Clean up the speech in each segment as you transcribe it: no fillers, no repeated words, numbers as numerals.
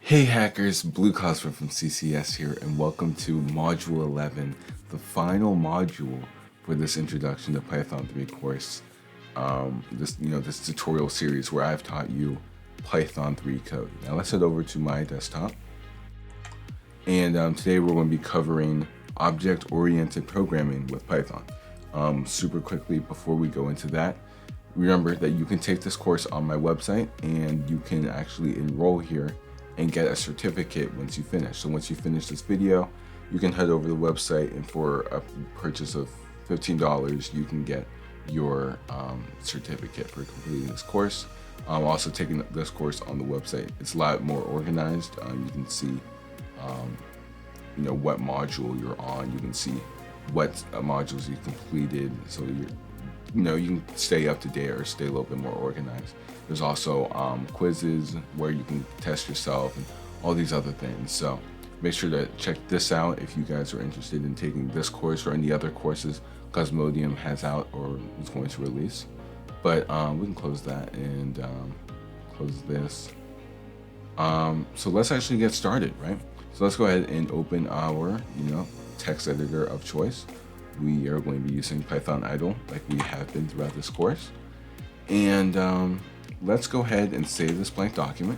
Hey hackers, Blue Cosmo from CCS here, and welcome to Module 11, the final module for this Introduction to Python 3 course. This tutorial series where I've taught you Python 3 code. Now let's head over to my desktop, and today we're going to be covering object-oriented programming with Python. Super quickly before we go into that, remember that you can take this course on my website, and you can actually enroll here and get a certificate once you finish. So once you finish this video, you can head over to the website, and for a purchase of $15, you can get your certificate for completing this course. Also taking this course on the website, it's a lot more organized. You can see what module you're on. You can see what modules you completed, so you can stay up to date or stay a little bit more organized. There's also quizzes where you can test yourself and all these other things. So make sure to check this out if you guys are interested in taking this course or any other courses Cosmodium has out or is going to release. But we can close that and close this. So let's actually get started, right? So let's go ahead and open our text editor of choice. We are going to be using Python idle like we have been throughout this course. And let's go ahead and save this blank document.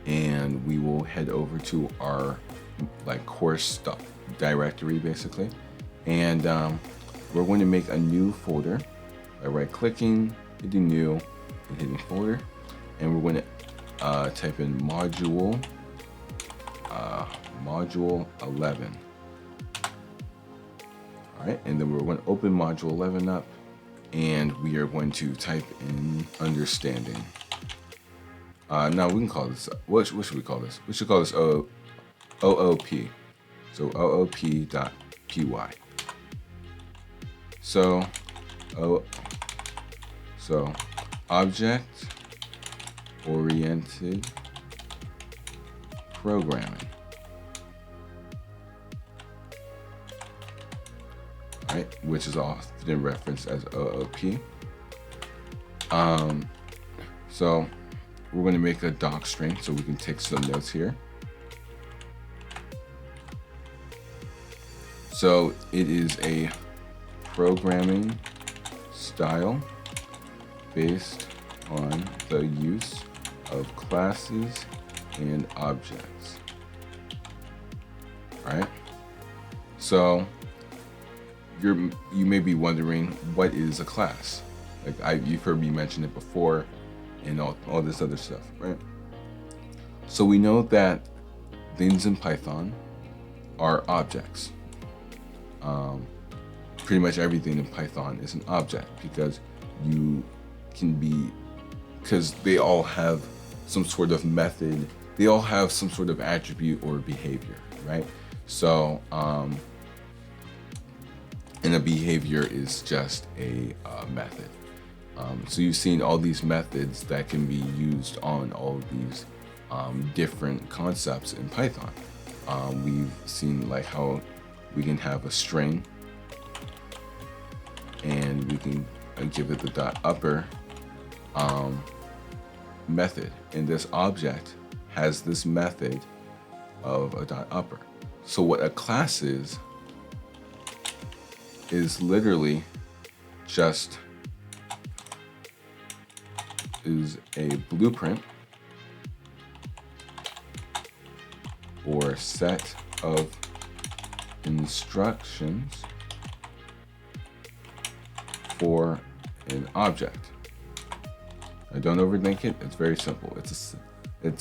And we will head over to our course directory basically. And we're going to make a new folder by right-clicking, hitting new, and hitting folder. And we're going to type in module 11. All right, and then we're going to open module 11 up, and we are going to type in understanding. Now we can call this, what should we call this? We should call this OOP. So OOP.py. So object oriented programming. Right, which is often referenced as OOP. So we're going to make a doc string so we can take some notes here. So it is a programming style based on the use of classes and objects. All right. So you may be wondering, what is a class? You've heard me mention it before and all this other stuff, right? So we know that things in Python are objects. Pretty much everything in Python is an object because they all have some sort of method, they all have some sort of attribute or behavior, right? So and a behavior is just a method. So you've seen all these methods that can be used on all of these different concepts in Python. We've seen how we can have a string and we can give it the .upper method, and this object has this method of a .upper. So what a class is literally just a blueprint or set of instructions for an object. I don't overthink it. It's very simple. It's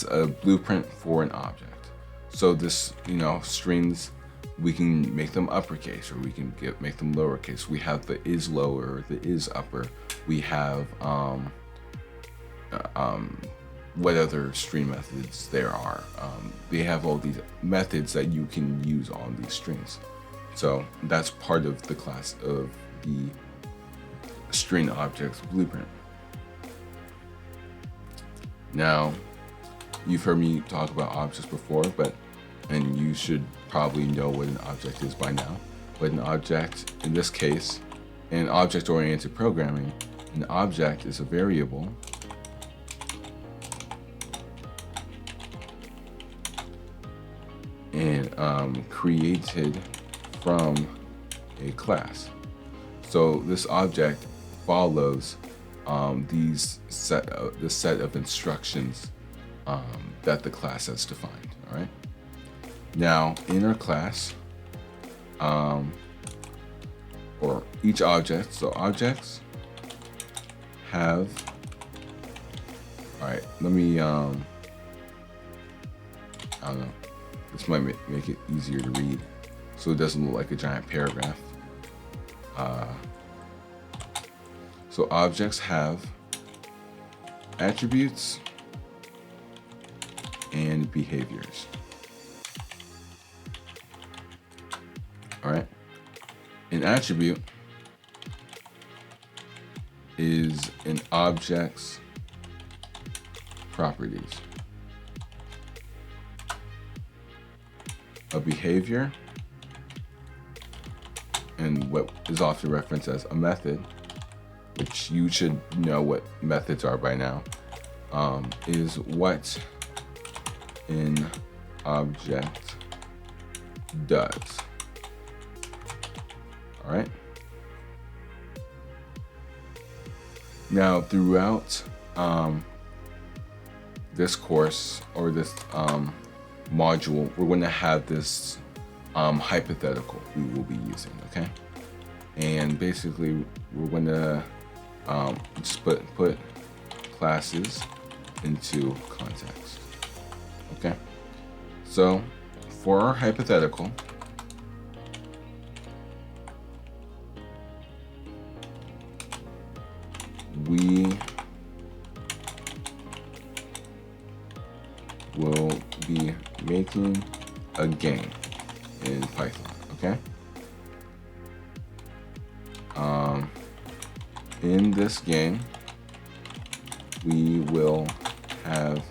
a blueprint for an object. So this strings, we can make them uppercase or we can make them lowercase. We have the is lower, the is upper. We have what other string methods there are. They have all these methods that you can use on these strings. So that's part of the class of the string objects blueprint. Now, you've heard me talk about objects before, and you should probably know what an object is by now. But an object, in this case, in object-oriented programming, an object is a variable and created from a class. So this object follows this set of instructions that the class has defined. All right. Now in our class, or each object, so objects have. All right. Let me. I don't know. This might make it easier to read, so it doesn't look like a giant paragraph. So objects have attributes and behaviors. All right. An attribute is an object's properties. A behavior, and what is often referenced as a method, which you should know what methods are by now, is what an object does. All right. Now, throughout this course or this module, we're going to have this hypothetical we will be using, okay? And basically, we're going to just put classes into context, okay? So, for our hypothetical, we will be making a game in Python, okay? In this game, we will have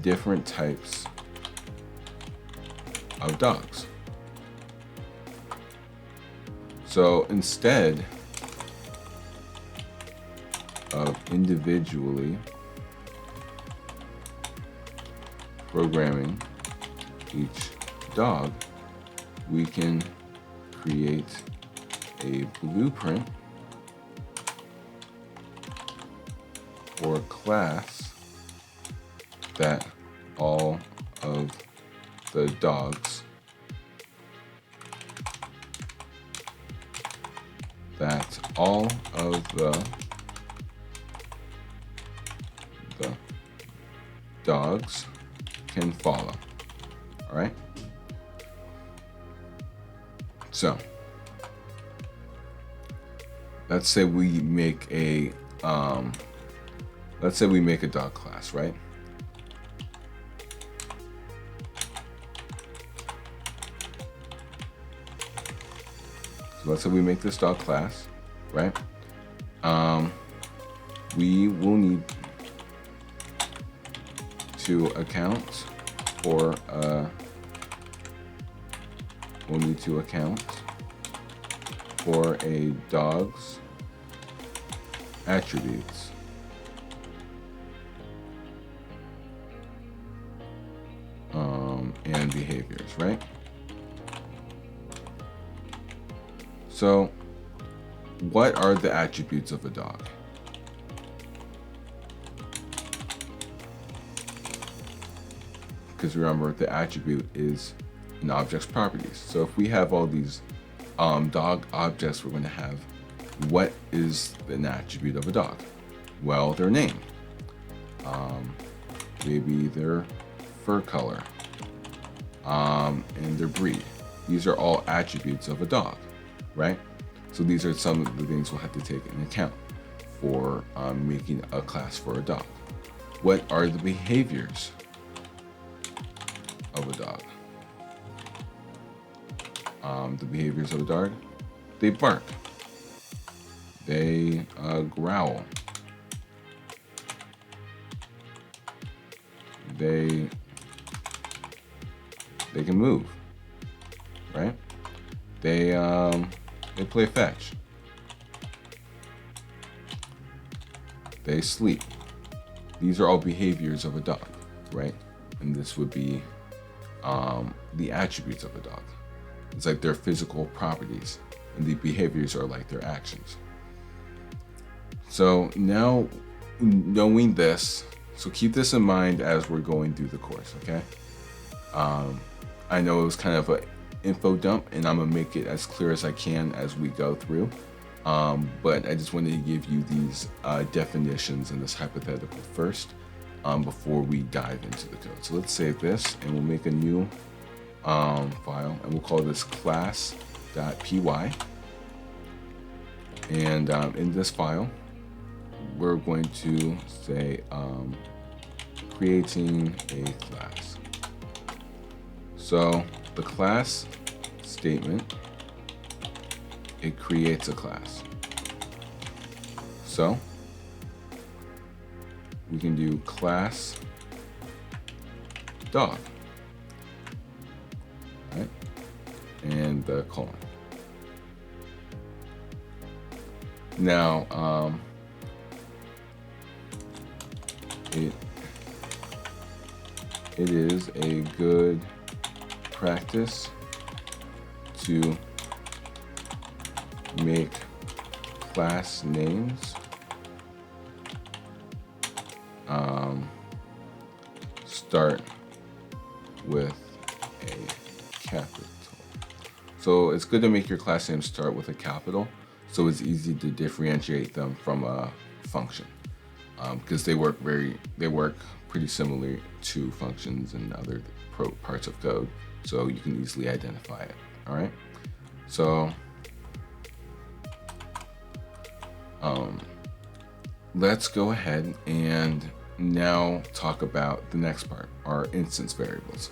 different types of dogs. So instead of individually programming each dog, we can create a blueprint or class that all of the dogs dogs can follow. All right. So let's say we make a dog class, right? So let's say we make this dog class, right? We will need to account for a dog's attributes. And behaviors, right? So, what are the attributes of a dog? Because remember, the attribute is an object's properties. So if we have all these dog objects, we're going to have, what is an attribute of a dog? Well, their name, maybe their fur color, and their breed. These are all attributes of a dog, right? So these are some of the things we'll have to take into account for making a class for a dog. What are the behaviors of a dog? The behaviors of a dog: they bark, they growl, they can move, right? They play fetch, they sleep. These are all behaviors of a dog, right? And this would be the attributes of a dog. It's like their physical properties, and the behaviors are like their actions. So now, knowing this, so keep this in mind as we're going through the course, okay? I know it was kind of an info dump, and I'm gonna make it as clear as I can as we go through. But I just wanted to give you these definitions and this hypothetical first before we dive into the code. So let's save this, and we'll make a new file, and we'll call this class.py. And in this file, we're going to say creating a class. So the class statement, it creates a class. So we can do class dog, right? And the colon. Now, it is a good practice to make class names start with a capital. So it's good to make your class names start with a capital, so it's easy to differentiate them from a function, because they work pretty similarly to functions and other parts of code, so you can easily identify it. All right, so let's go ahead and now talk about the next part, our instance variables.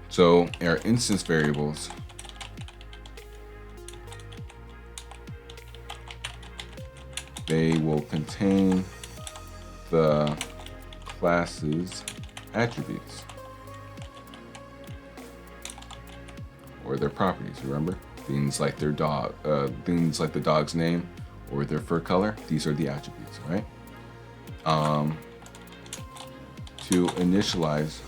So our instance variables they will contain the class's attributes or their properties. Remember, things like their dog, things like the dog's name or their fur color. These are the attributes, right? To initialize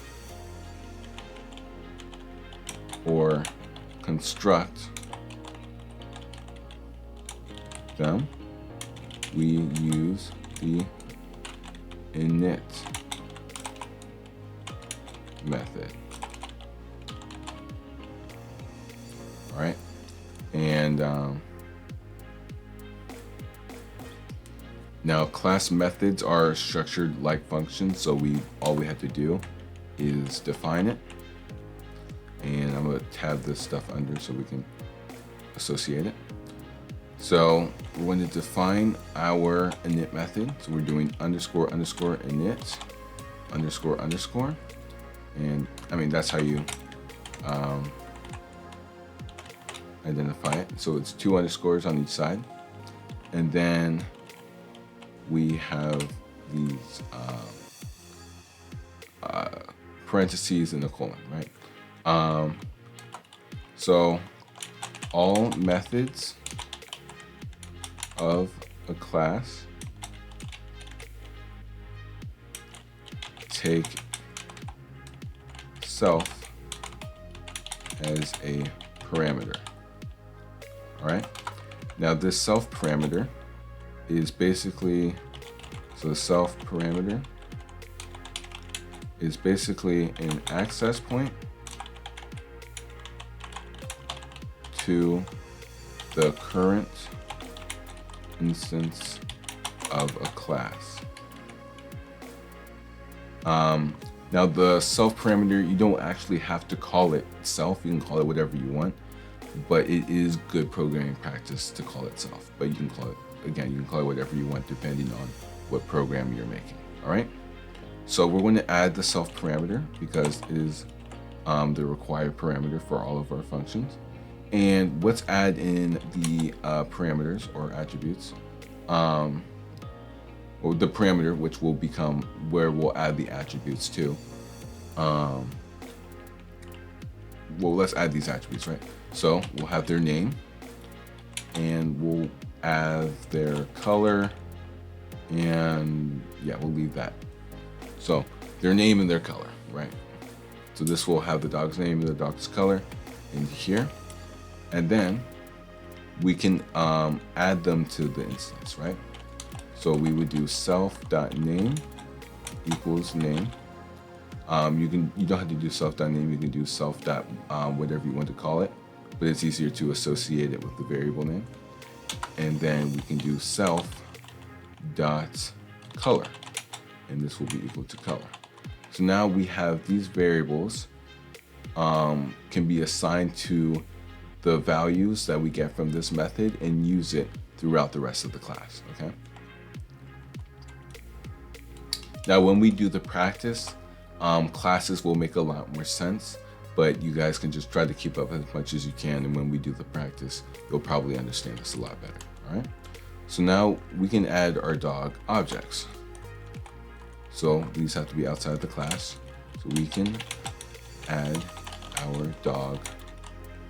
or construct them, we use the init method. All right, and now class methods are structured like functions, so all we have to do is define it. And I'm going to tab this stuff under so we can associate it. So we're going to define our init method. So we're doing underscore underscore init underscore underscore. And I mean, that's how you identify it. So it's 2 underscores on each side. And then we have these parentheses and a colon, right? So all methods of a class take self as a parameter. All right. Now this self parameter is basically, so the self parameter is basically an access point to the current instance of a class. Now the self parameter, you don't actually have to call it self. You can call it whatever you want, but it is good programming practice to call it self. But you can call it, again, you can call it whatever you want depending on what program you're making. All right. So we're going to add the self parameter because it is the required parameter for all of our functions. And let's add in the parameters or attributes, or the parameter, which will become where we'll add the attributes to. Well, let's add these attributes, right? So we'll have their name, and we'll add their color, and yeah, we'll leave that. So their name and their color, right? So this will have the dog's name and the dog's color in here. And then we can add them to the instance, right? So we would do self.name equals name. You don't have to do self.name, you can do self. Whatever you want to call it, but it's easier to associate it with the variable name. And then we can do self.color, and this will be equal to color. So now we have these variables can be assigned to the values that we get from this method and use it throughout the rest of the class, okay? Now, when we do the practice, classes will make a lot more sense, but you guys can just try to keep up as much as you can, and when we do the practice, you'll probably understand this a lot better, all right? So now we can add our dog objects. So these have to be outside the class. So we can add our dog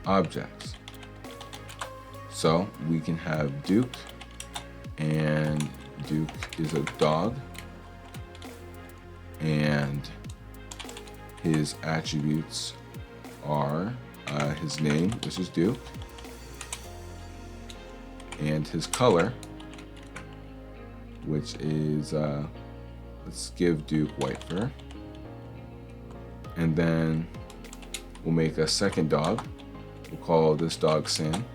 objects. So we can have Duke, and Duke is a dog, and his attributes are his name, which is Duke, and his color, which is let's give Duke white fur. And then we'll make a second dog. We'll call this dog Sam.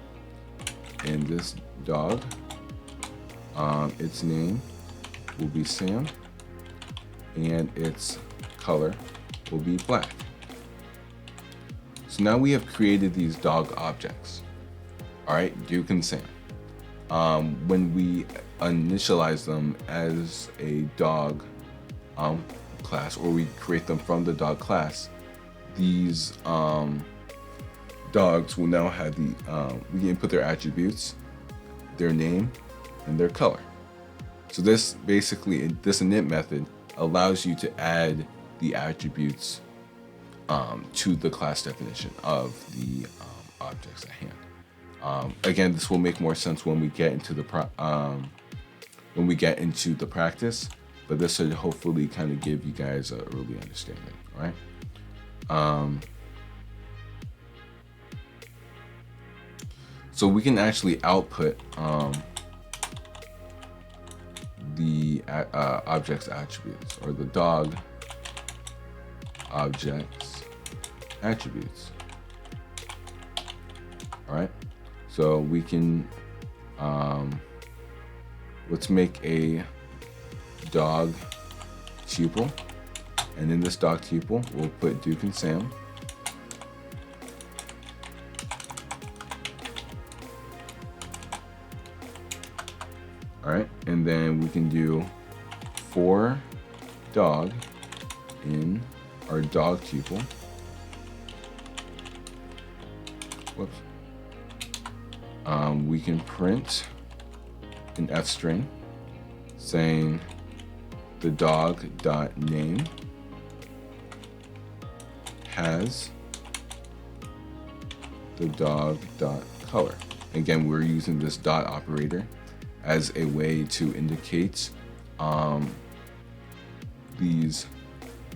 And this dog, its name will be Sam. And its color will be black. So now we have created these dog objects. All right, Duke and Sam. When we initialize them as a dog class, or we create them from the dog class, these dogs will now have the we can input their attributes, their name, and their color. So this basically, this init method allows you to add the attributes to the class definition of the objects at hand. Again, this will make more sense when we get into the practice, but this should hopefully kind of give you guys an early understanding, all right? So we can actually output the object's attributes, or the dog object's attributes. All right, so we can let's make a dog tuple, and in this dog tuple we'll put Duke and Sam. All right, and then we can do for dog in our dog tuple. Whoops. We can print an F string saying the dog dot name has the dog dot color. Again, we're using this dot operator as a way to indicate these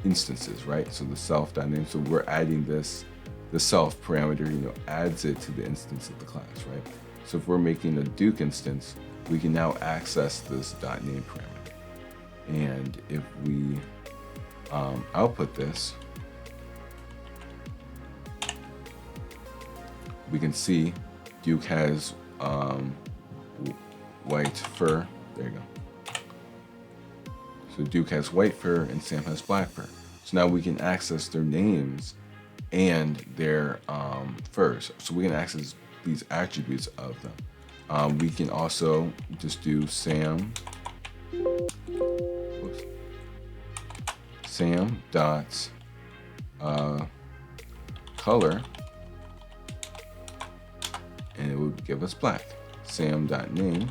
instances, right? So the self dot name. So we're adding this, the self parameter, adds it to the instance of the class, right? So if we're making a Duke instance, we can now access this dot name parameter. And if we output this, we can see Duke has white fur. There you go. So Duke has white fur and Sam has black fur. So now we can access their names and their furs. So we can access these attributes of them. We can also just do Sam dot color, and it would give us black. Sam dot name,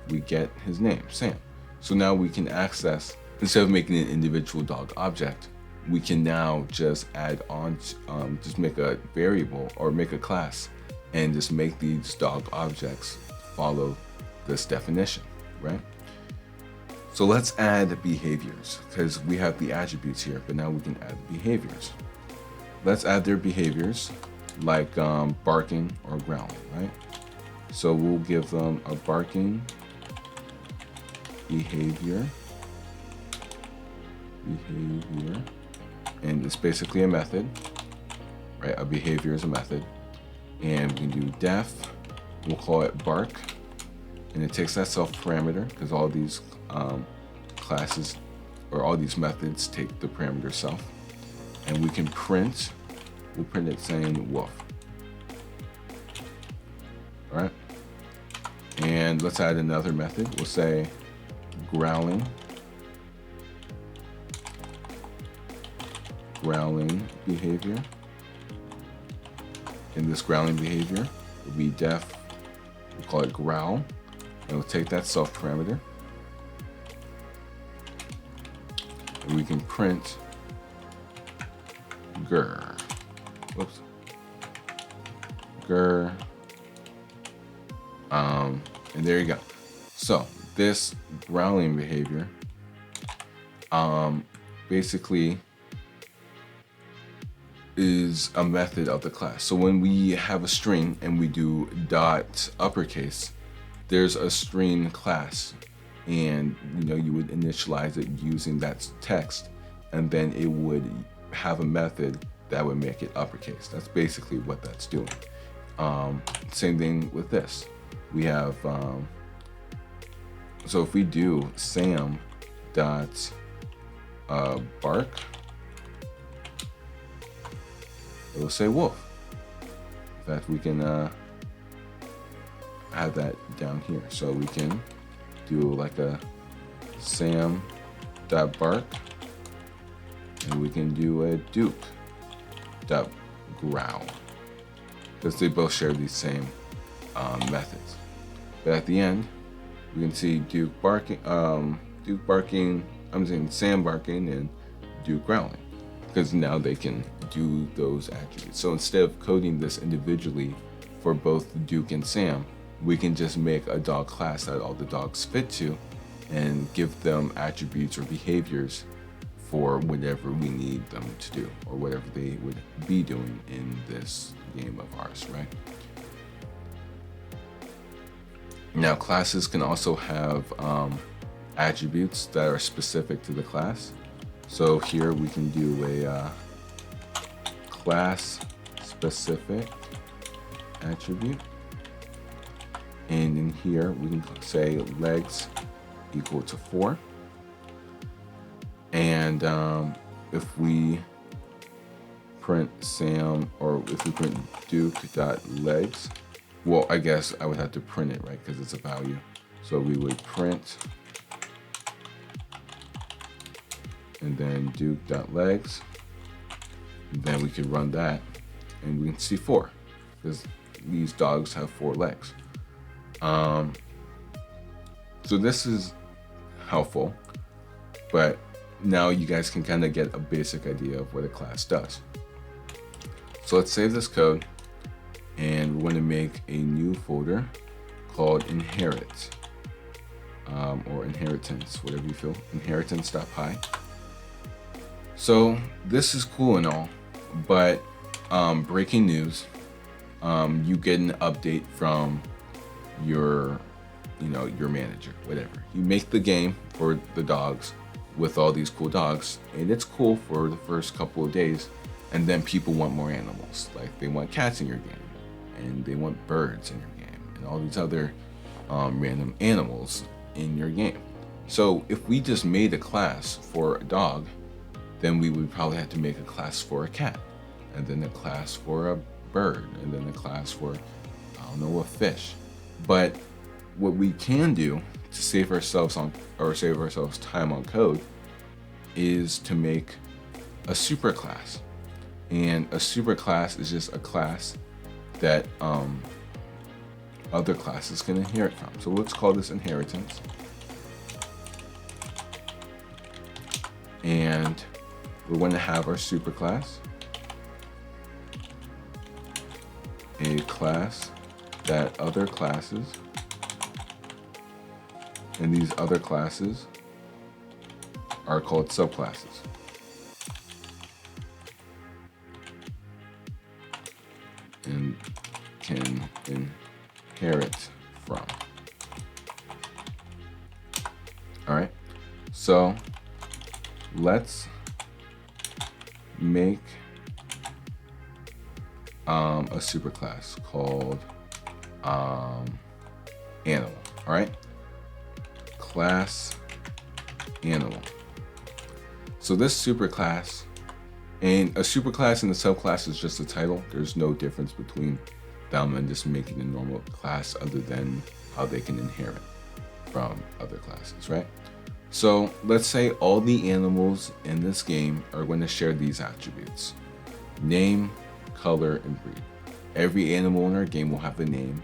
we get his name, Sam. So now we can access, instead of making an individual dog object, we can now just add on, just make a variable or make a class and just make these dog objects follow this definition, right? So let's add behaviors, because we have the attributes here, but now we can add behaviors. let's add their behaviors like barking or growling, right? So we'll give them a barking behavior, and it's basically a method, right? A behavior is a method, and we can do def, we'll call it bark, and it takes that self parameter because all these classes or all these methods take the parameter self, and we can print, we'll print it saying woof. All right, and let's add another method. We'll say growling behavior, and this growling behavior will be def, we'll call it growl, and we'll take that self parameter, and we can print grr, whoops, grr, and there you go. So this growling behavior basically is a method of the class. So when we have a string and we do dot uppercase, there's a string class, and you would initialize it using that text, and then it would have a method that would make it uppercase. That's basically what that's doing. Same thing with this. We have so if we do sam dot bark, it will say wolf. In fact, we can add that down here. So we can do like a sam dot bark, and we can do a duke dot growl, because they both share these same methods. But at the end, we can see Duke barking, Sam barking and Duke growling, because now they can do those attributes. So instead of coding this individually for both Duke and Sam, we can just make a dog class that all the dogs fit to and give them attributes or behaviors for whatever we need them to do, or whatever they would be doing in this game of ours, right? Now, classes can also have attributes that are specific to the class. So here we can do a class specific attribute. And in here we can say legs equal to 4. And if we print Sam, or if we print Duke.legs, well, I guess I would have to print it, right? Because it's a value. So we would print and then Duke.legs. And then we could run that and we can see 4, because these dogs have 4 legs. So this is helpful, but now you guys can kind of get a basic idea of what a class does. So let's save this code, and we're going to make a new folder called inherit, or inheritance, whatever you feel, inheritance.py. So this is cool and all, but breaking news, you get an update from your manager, whatever. You make the game for the dogs with all these cool dogs, and it's cool for the first couple of days, and then people want more animals. Like, they want cats in your game, and they want birds in your game, and all these other random animals in your game. So if we just made a class for a dog, then we would probably have to make a class for a cat, and then a class for a bird, and then a class for, I don't know, a fish. But what we can do to save ourselves time on code is to make a superclass. And a superclass is just a class that other classes can inherit from. So let's call this inheritance. And we're going to have our superclass, a class that other classes, and these other classes are called subclasses. can inherit from. All right, so let's make a superclass called animal. All right, class animal. So this superclass, and a superclass and a subclass is just a title. There's no difference between them and just making a normal class other than how they can inherit from other classes, right? So let's say all the animals in this game are going to share these attributes: name, color, and breed. Every animal in our game will have a name,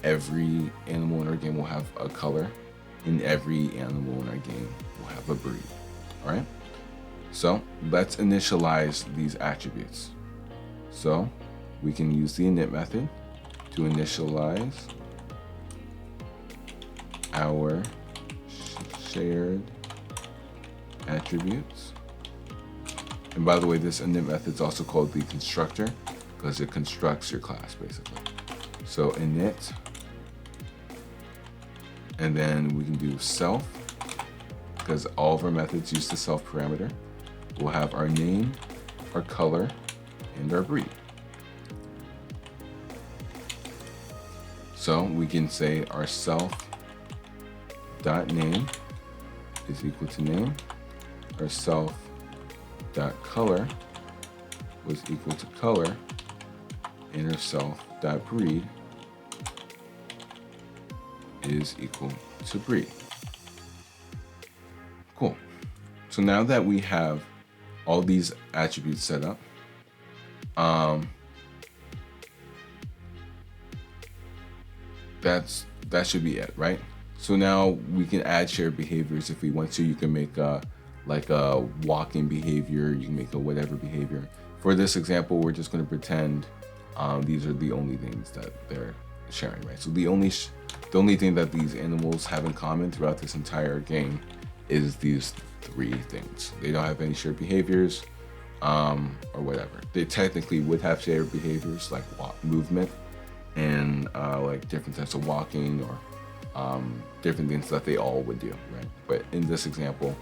every animal in our game will have a color, and every animal in our game will have a breed. All right, so let's initialize these attributes. So we can use the init method to initialize our shared attributes. And by the way, this init method is also called the constructor because it constructs your class basically. So init, and then we can do self, because all of our methods use the self parameter. We'll have our name, our color, and our breed. So we can say our self.name is equal to name, our self.color was equal to color, and our self.breed is equal to breed. Cool. So now that we have all these attributes set up, that should be it, right? So now we can add shared behaviors if we want to. You can make like a walking behavior, you can make a whatever behavior. For this example, we're just going to pretend these are the only things that they're sharing, right? So the only thing that these animals have in common throughout this entire game is these three things. They don't have any shared behaviors or whatever. They technically would have shared behaviors like movement and like different types of walking or different things that they all would do, right? But in this example,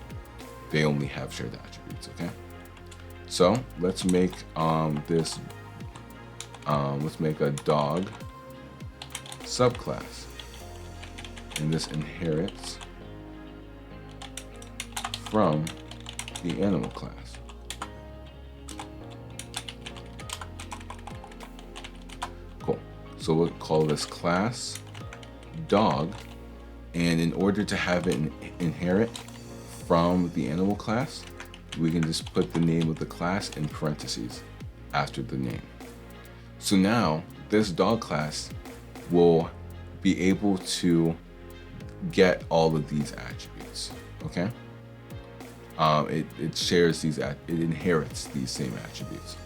they only have shared attributes, okay? So let's make let's make a dog subclass, and this inherits from the animal class. Cool. So we'll call this class dog, and in order to have it inherit from the animal class, we can just put the name of the class in parentheses after the name. So now this dog class will be able to get all of these attributes, okay? It shares these, it inherits these same attributes,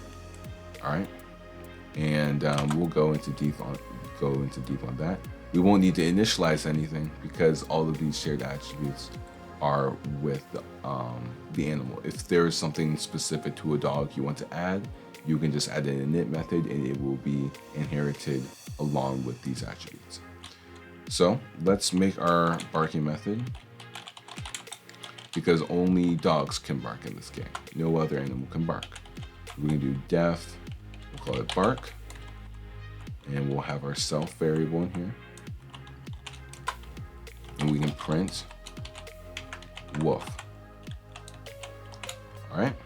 all right? And we'll go into deep on that. We won't need to initialize anything because all of these shared attributes are with the animal. If there is something specific to a dog you want to add, you can just add an init method and it will be inherited along with these attributes. So let's make our barking method, because only dogs can bark in this game. No other animal can bark. We're gonna do def, we'll call it bark, and we'll have our self variable in here. And we can print woof. All right,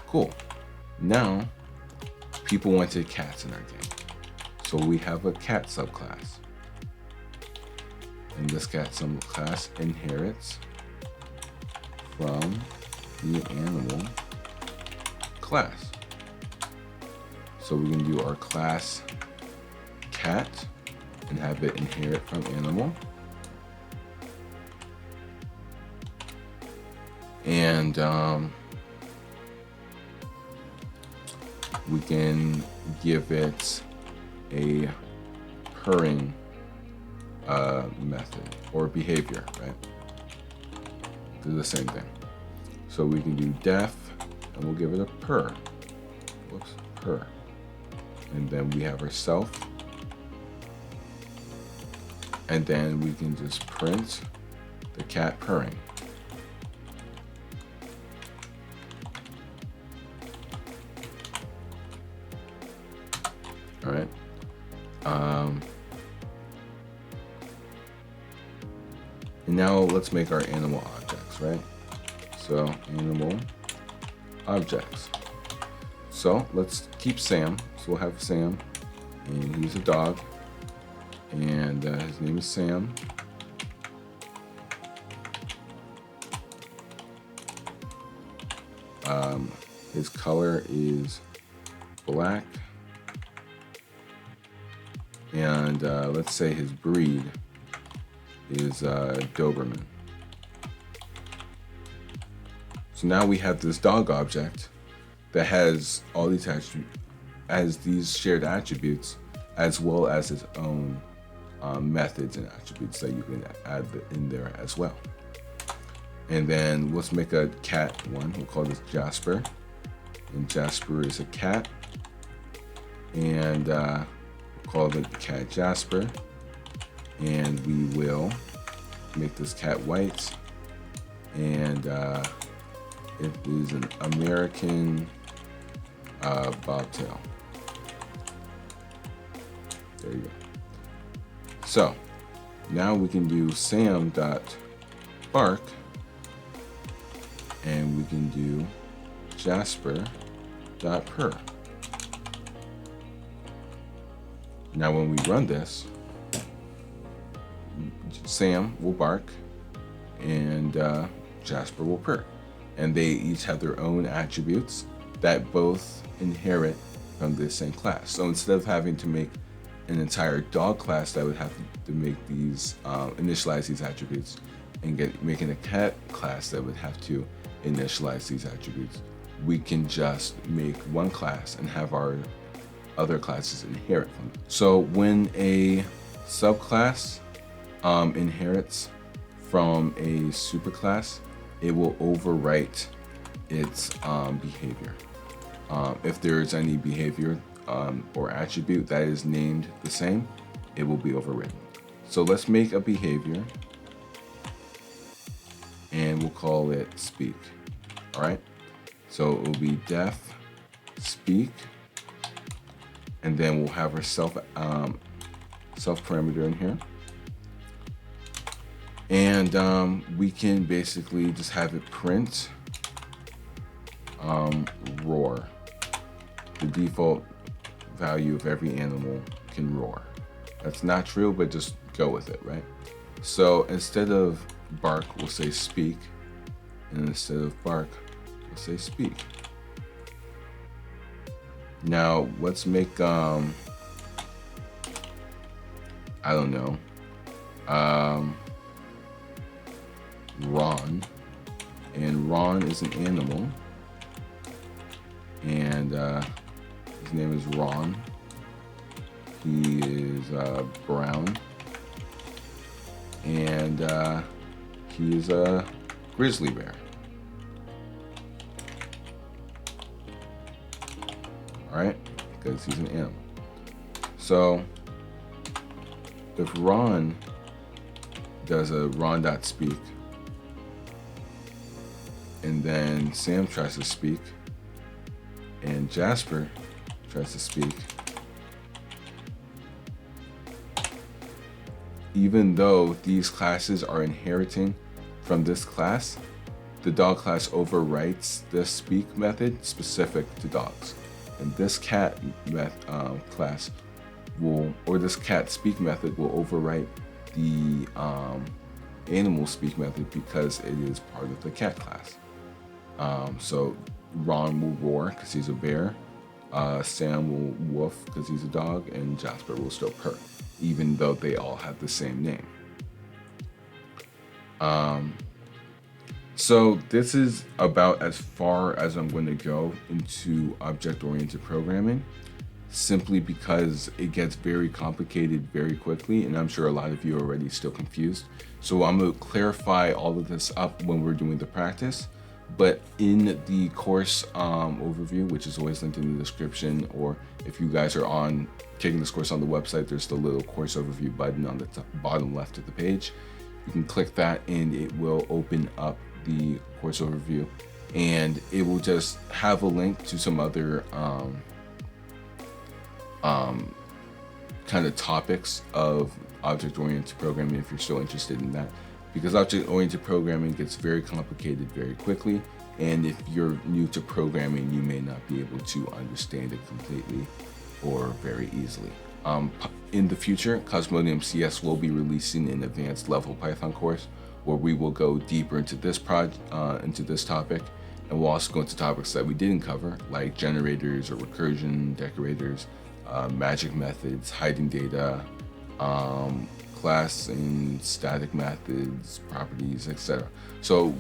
cool. Now, people wanted cats in our game. So we have a cat subclass. And this cat subclass inherits from the animal class. So we can do our class cat and have it inherit from animal. And we can give it a purring method or behavior, right? Do the same thing. So we can do def and we'll give it a purr. Whoops, purr. And then we have our self And then we can just print the cat purring. All right. And now let's make our animal objects, right? So animal objects. So let's keep Sam. So we'll have Sam, and he's a dog, and his name is Sam. His color is black, and let's say his breed is Doberman. So now we have this dog object that has all these these shared attributes, as well as its own methods and attributes that you can add in there as well. And then let's make a cat one. We'll call this Jasper, and Jasper is a cat, and we'll call it the cat Jasper. And we will make this cat white, and it is an American bobtail. There you go. So now we can do sam.bark, and we can do jasper.purr. Now when we run this, Sam will bark and Jasper will purr. And they each have their own attributes that both inherit from the same class. So instead of having to make an entire dog class that would have to make these, initialize these attributes, and making a cat class that would have to initialize these attributes, we can just make one class and have our other classes inherit from it. So when a subclass inherits from a superclass, it will overwrite its behavior. If there is any behavior or attribute that is named the same, it will be overwritten. So let's make a behavior, and we'll call it speak. All right. So it will be def speak, and then we'll have our self parameter in here. And we can basically just have it print roar. The default value of every animal can roar. That's not true, but just go with it, right? So instead of bark, we'll say speak, and instead of bark, we'll say speak. Now let's make I don't know, Ron, and Ron is an animal, and his name is Ron. He is brown, and he is a grizzly bear. All right, because he's an animal. So if Ron does a ron.speak, and then Sam tries to speak, and Jasper tries to speak, even though these classes are inheriting from this class, the dog class overwrites the speak method specific to dogs. And this cat class will, or this cat speak method will overwrite the animal speak method because it is part of the cat class. So Ron will roar because he's a bear, Sam will woof because he's a dog, and Jasper will still purr, even though they all have the same name. So this is about as far as I'm going to go into object-oriented programming, simply because it gets very complicated very quickly, and I'm sure a lot of you are already still confused. So I'm going to clarify all of this up when we're doing the practice, But in the course overview, which is always linked in the description, or if you guys are taking this course on the website, there's the little course overview button on the bottom left of the page. You can click that and it will open up the course overview, and it will just have a link to some other kind of topics of object-oriented programming if you're still interested in that, because object-oriented programming gets very complicated very quickly, and if you're new to programming, you may not be able to understand it completely or very easily. In the future, Cosmodium CS will be releasing an advanced level Python course where we will go deeper into this into this topic, and we'll also go into topics that we didn't cover, like generators or recursion, decorators, magic methods, hiding data, class and static methods, properties, etc. So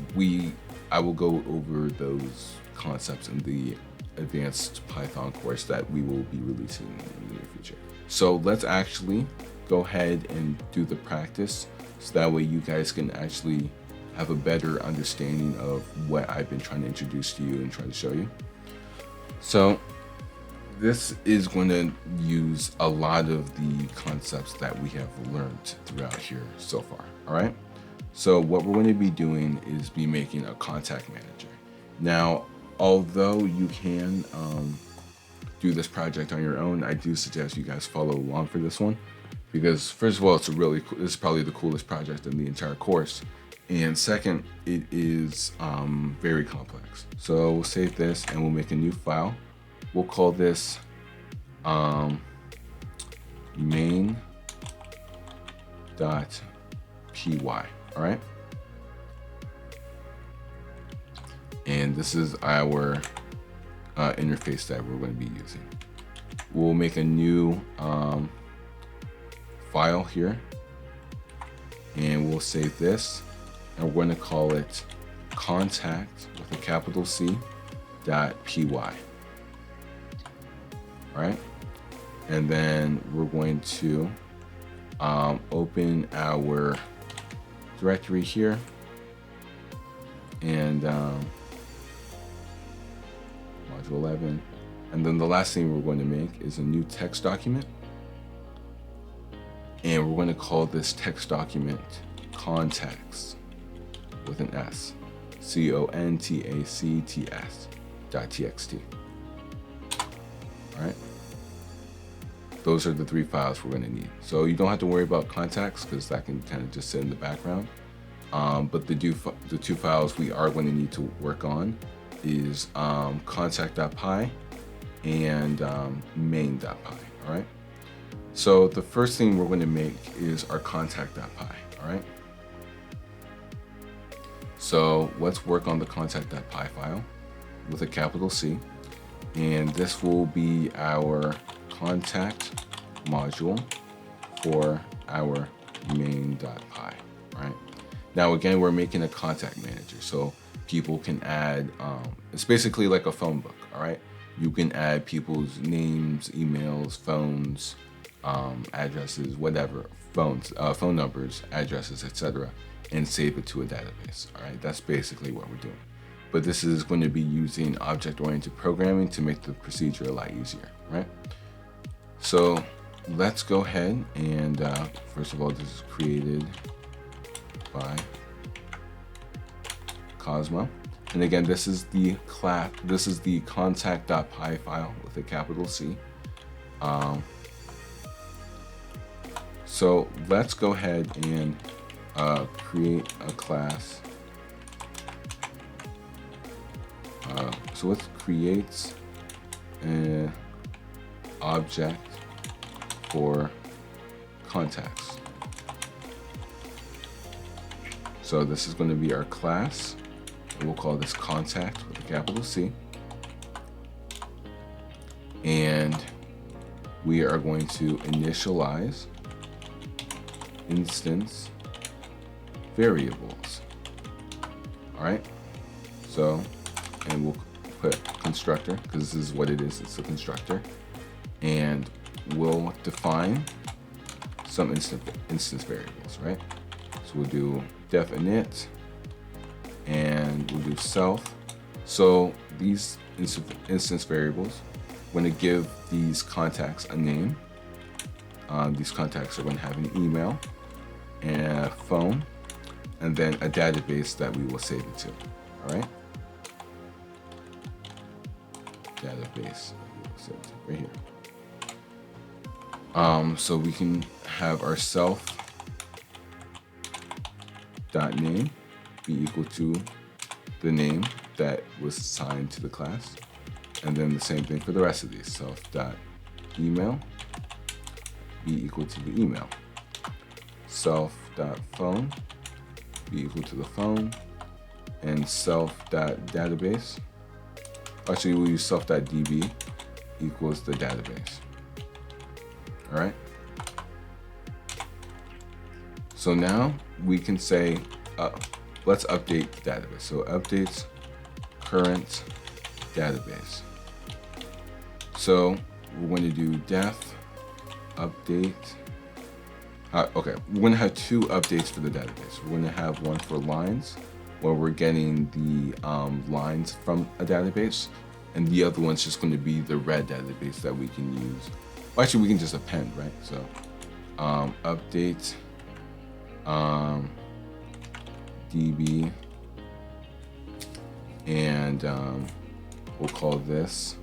I will go over those concepts in the advanced Python course that we will be releasing in the near future. So let's actually go ahead and do the practice, so that way you guys can actually have a better understanding of what I've been trying to introduce to you and try to show you. So this is going to use a lot of the concepts that we have learned throughout here so far. All right. So what we're going to be doing is be making a contact manager. Now, although you can do this project on your own, I do suggest you guys follow along for this one, because first of all, this is probably the coolest project in the entire course, and second, it is very complex. So we'll save this and we'll make a new file. We'll call this main.py. All right. And this is our interface that we're going to be using. We'll make a new file here, and we'll save this, and we're going to call it contact with a capital C .py. All right, and then we're going to open our directory here, and module 11, and then the last thing we're going to make is a new text document, and we're going to call this text document contacts with an S, contacts.txt. All right. Those are the three files we're going to need. So you don't have to worry about contacts, because that can kind of just sit in the background. But the two files we are going to need to work on is contact.py and main.py. All right. So the first thing we're going to make is our contact.py. All right. So let's work on the contact.py file with a capital C, and this will be our contact module for our main.py. Right. Now again, we're making a contact manager, so people can add. It's basically like a phone book. All right. You can add people's names, emails, phones, addresses, whatever, phone numbers, addresses, etc., and save it to a database. All right, that's basically what we're doing. But this is going to be using object-oriented programming to make the procedure a lot easier, right? So let's go ahead and first of all, this is created by Cosmo. And again, this is the class. This is the contact.py file with a capital C. So let's go ahead and create a class. So let's create an object for contacts. So this is going to be our class, and we'll call this contact with a capital C. And we are going to initialize instance variables. All right. So, and we'll put constructor, because this is what it is. It's a constructor, and we'll define some instance variables, right? So we'll do def init, and we'll do self So these instance variables, we're going to give these contacts a name. These contacts are going to have an email and a phone, and then a database that we will save it to. All right. Database that we will save it to right here. So we can have our self dot name be equal to the name that was assigned to the class, and then the same thing for the rest of these. Self dot email be equal to the email. Self dot phone be equal to the phone, and self dot database. Actually, we'll use self dot db equals the database. All right. So now we can say, let's update the database. So updates current database. So we're going to do def update. Okay, we're going to have two updates for the database. We're going to have one for lines, where we're getting the lines from a database, and the other one's just going to be the red database that we can use. Well, actually, we can just append, right? So update db, and we'll call this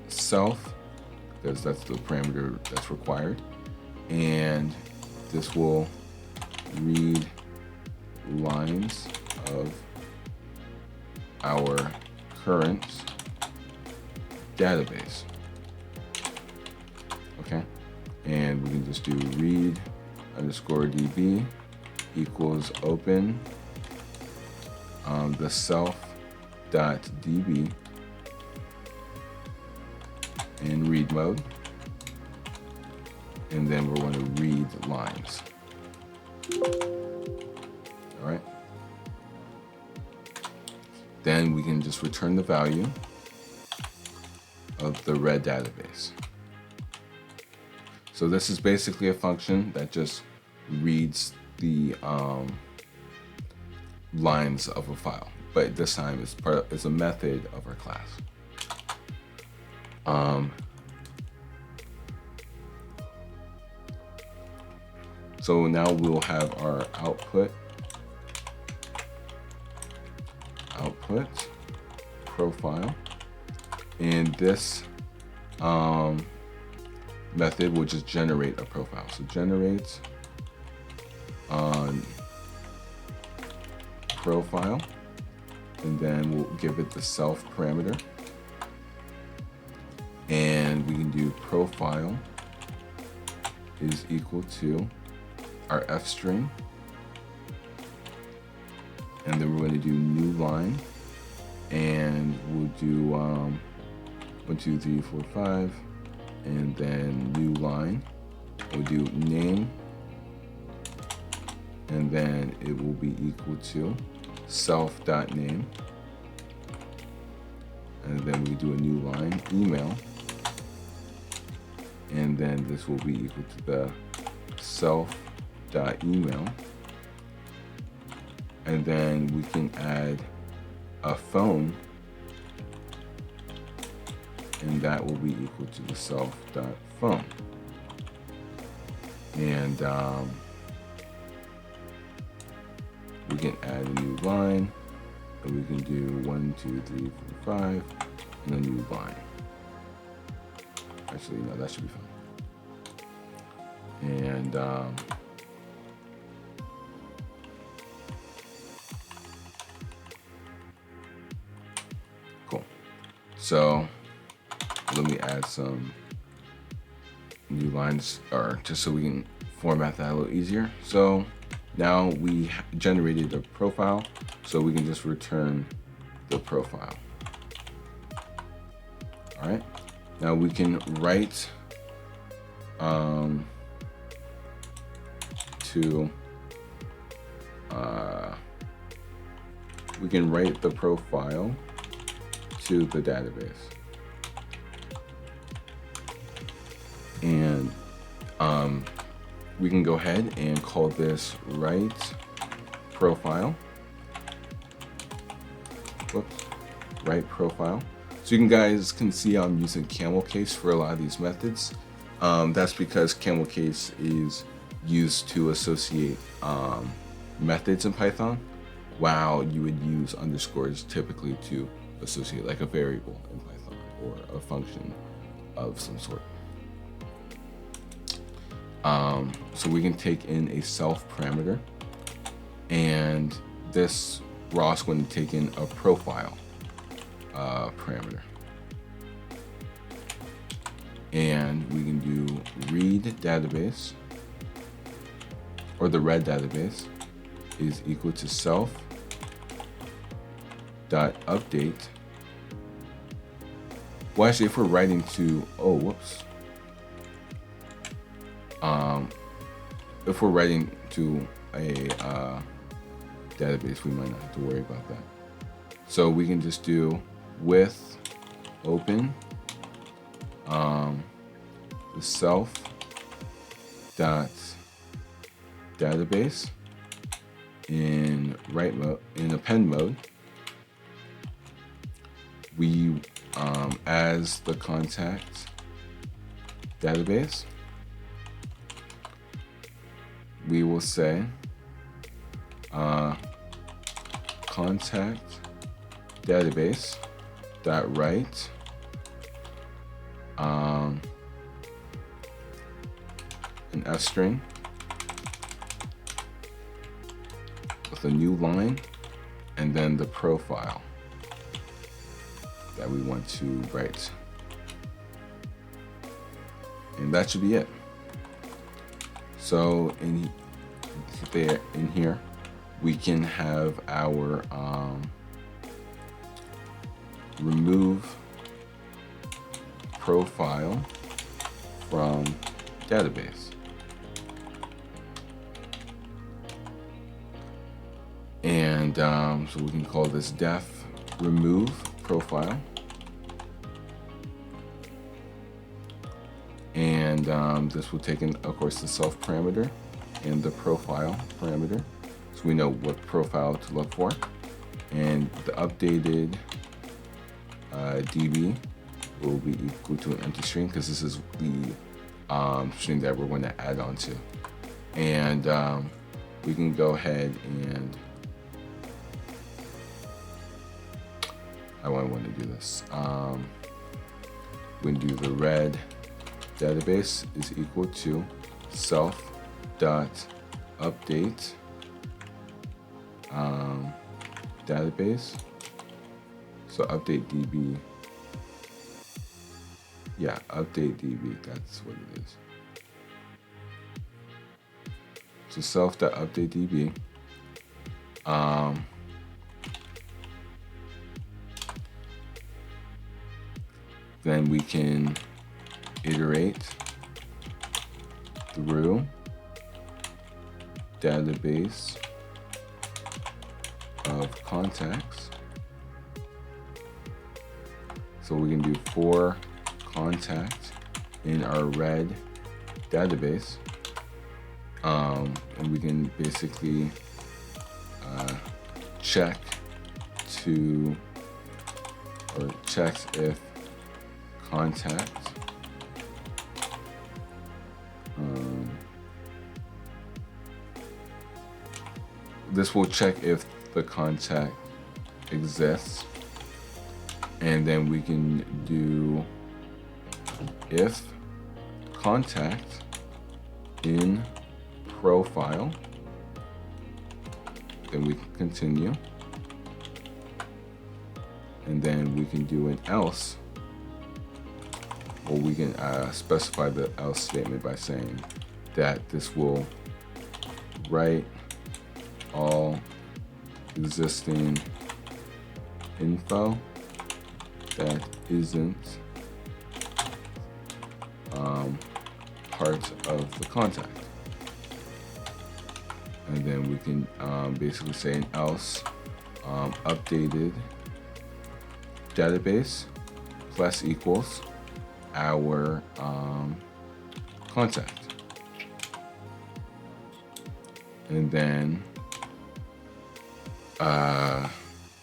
self, because that's the parameter that's required, and this will read lines of our current database. Okay, and we can just do read underscore db equals open the self dot db in read mode, and then we're going to read lines. All right. Then we can just return the value of the red database. So this is basically a function that just reads the lines of a file, but this time it's a method of our class. So now we'll have our output profile, and this method will just generate a profile. So generate profile, and then we'll give it the self parameter, and we can do profile is equal to our f string, and then we're going to do new line, and we'll do 1, 2, 3, 4, 5, and then new line. We'll do name, and then it will be equal to self.name, and then we do a new line, email, and then this will be equal to the self.email, and then we can add a phone, and that will be equal to the self.phone. And we can add a new line, and we can do 1, 2, 3, 4, 5, and a new line. Actually, no, that should be fine. And cool. So let me add some new lines, or just so we can format that a little easier. So now we generated a profile, so we can just return the profile. All right. Now we can write we can write the profile to the database, and we can go ahead and call this write profile, whoops, right profile. So you guys can see I'm using camel case for a lot of these methods. That's because camel case is used to associate methods in Python, while you would use underscores typically to associate like a variable in Python or a function of some sort. So we can take in a self parameter, and this we're also going to take in a profile parameter. And we can do read database, or the red database is equal to self dot update. Well, actually, if we're writing to, if we're writing to a database, we might not have to worry about that. So we can just do with open the self dot database in write mode, in append mode. We as the contact database, we will say contact database dot write an F string with a new line, and then the profile that we want to write. And that should be it. So in here, we can have our remove profile from database. And so we can call this def remove profile. And this will take in, of course, the self parameter and the profile parameter, so we know what profile to look for. And the updated db will be equal to an empty string, because this is the string that we're going to add on to. And we can go ahead and how I want to do this. We can do the red database is equal to self dot update database. So update db. Yeah, update db. That's what it is. So self dot update db. Then we can iterate through database of contacts. So we can do for contact in our red database, and we can basically check to, or checks if contact this will check if the contact exists, and then we can do if contact in profile, then we can continue, and then we can do an else. Well, we can specify the else statement by saying that this will write all existing info that isn't part of the contact. And then we can basically say an else updated database plus equals our contact. And then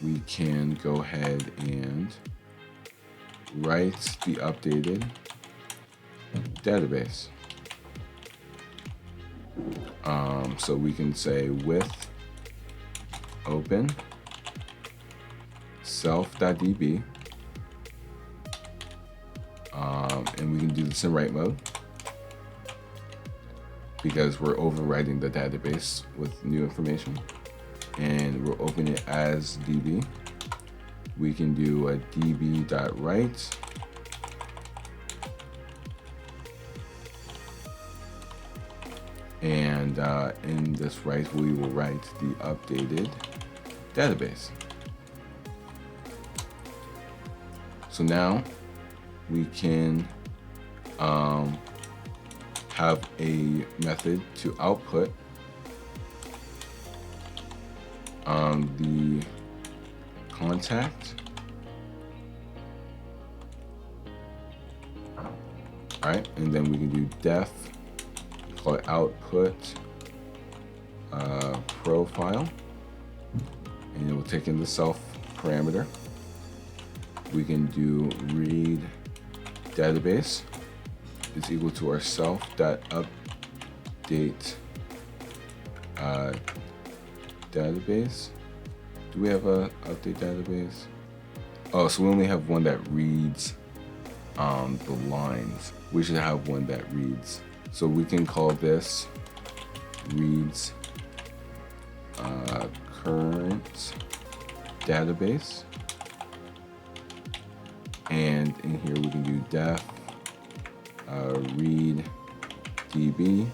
we can go ahead and write the updated database. So we can say with open self.db, and we can do this in write mode because we're overwriting the database with new information, and we'll open it as db. We can do a db.write, and in this write we will write the updated database. So now we can have a method to output the contact. All right, and then we can do def, call it output profile, and it will take in the self parameter. We can do read database is equal to our self.update database. Do we have a update database? Oh, so we only have one that reads the lines. We should have one that reads. So we can call this reads current database. And in here we can do def read db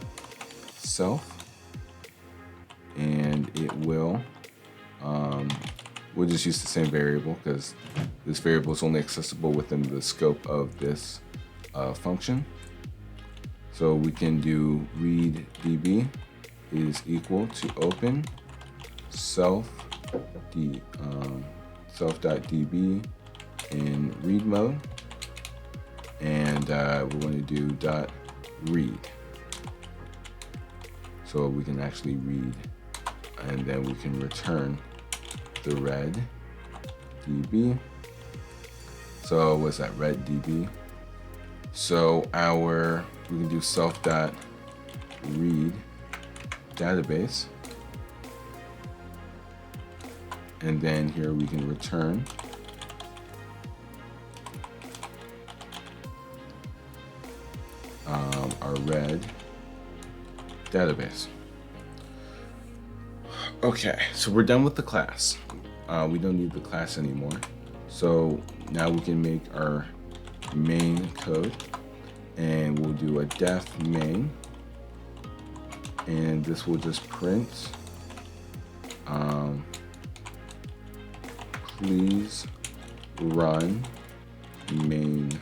self, and it will we'll just use the same variable because this variable is only accessible within the scope of this function. So we can do read db is equal to open self.db in read mode, and we want to do dot read, so we can actually read, and then we can return the red db. So what's that, red db? So we can do self.read database, and then here we can return our red database. Okay, so we're done with the class. We don't need the class anymore. So now we can make our main code, and we'll do a def main, and this will just print please run main.py.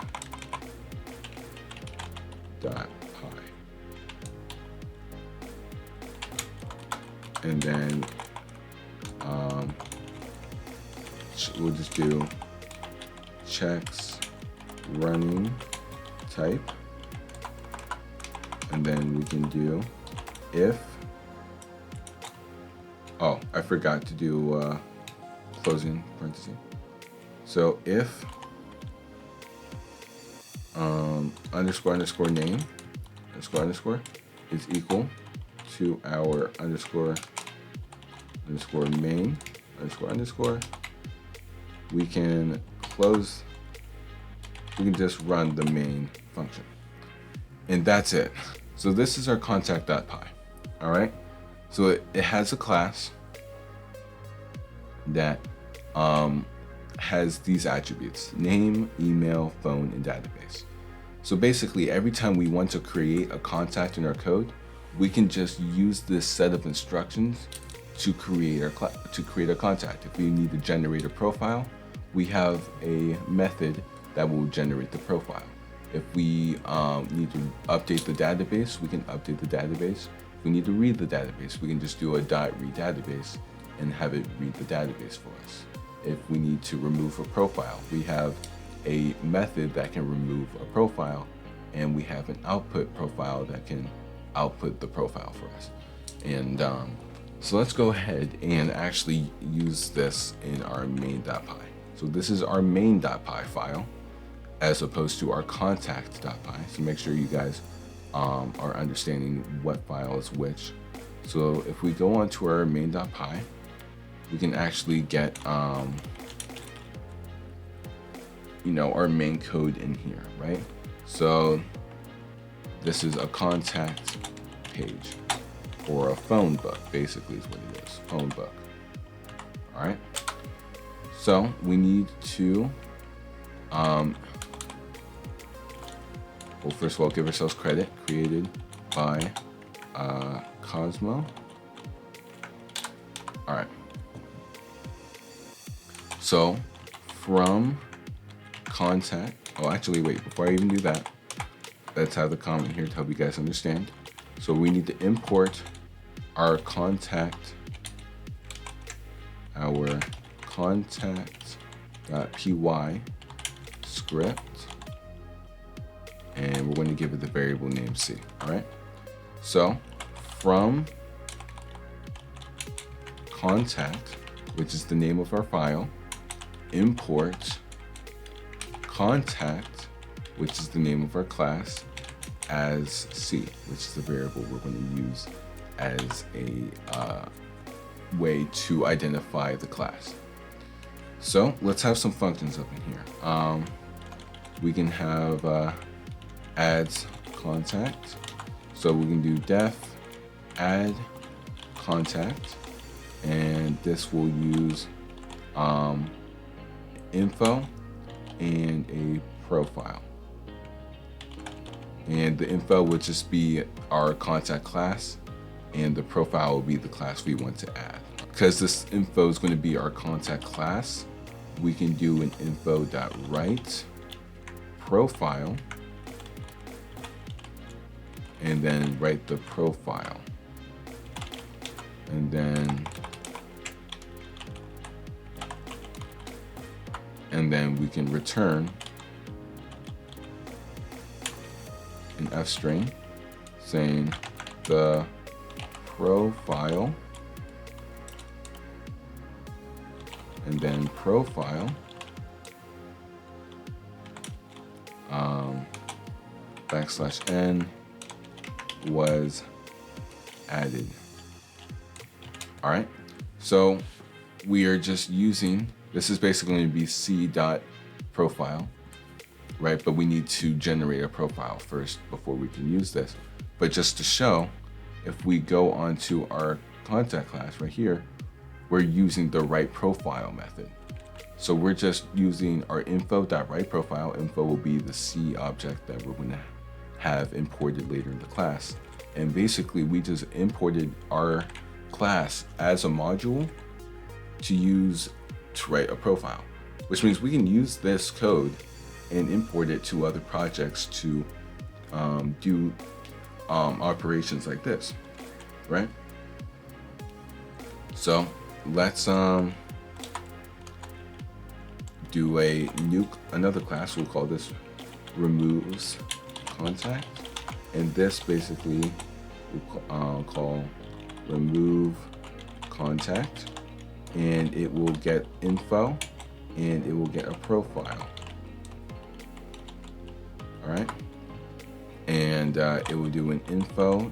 And then we'll just do checks running type, and then we can do if, oh, I forgot to do closing parenthesis. So if underscore name underscore is equal to our underscore main underscore, we can just run the main function, and that's it. So this is our contact.py. All right, so it has a class that has these attributes: name, email, phone, and database. So basically, every time we want to create a contact in our code, we can just use this set of instructions to create a contact. If we need to generate a profile, we have a method that will generate the profile. If we need to update the database, we can update the database. If we need to read the database, we can just do a .read database and have it read the database for us. If we need to remove a profile, we have a method that can remove a profile, and we have an output profile that can output the profile for us. And So let's go ahead and actually use this in our main.py. So this is our main.py file as opposed to our contact.py. So make sure you guys are understanding what file is which. So if we go on to our main.py, we can actually get our main code in here, right? So this is a contact page, or a phone book, basically is what it is, phone book. All right. So we need to, well, first of all, give ourselves credit. Created by Cosmo. All right. So from contact, oh, actually, wait, before I even do that, let's have the comment here to help you guys understand. So we need to import our contact.py script, and we're going to give it the variable name C. All right. So from contact, which is the name of our file, import contact, which is the name of our class, as C, which is the variable we're going to use as a way to identify the class. So let's have some functions up in here. We can have adds contact. So we can do def add contact, and this will use info and a profile. And the info would just be our contact class, and the profile will be the class we want to add. Because this info is going to be our contact class, we can do an info.write profile, and then write the profile. And then we can return an F string saying the profile, and then profile \n was added. All right, so we are just using, this is basically going to be c.profile, right? But we need to generate a profile first before we can use this. But just to show, if we go onto our contact class right here, we're using the write profile method. So we're just using our info.write profile. Info will be the C object that we're going to have imported later in the class. And basically we just imported our class as a module to use to write a profile, which means we can use this code and import it to other projects to do operations like this, right? So let's do another class. We'll call this removes contact, and this basically we'll call remove contact, and it will get info and it will get a profile. All right, and it will do an info.remove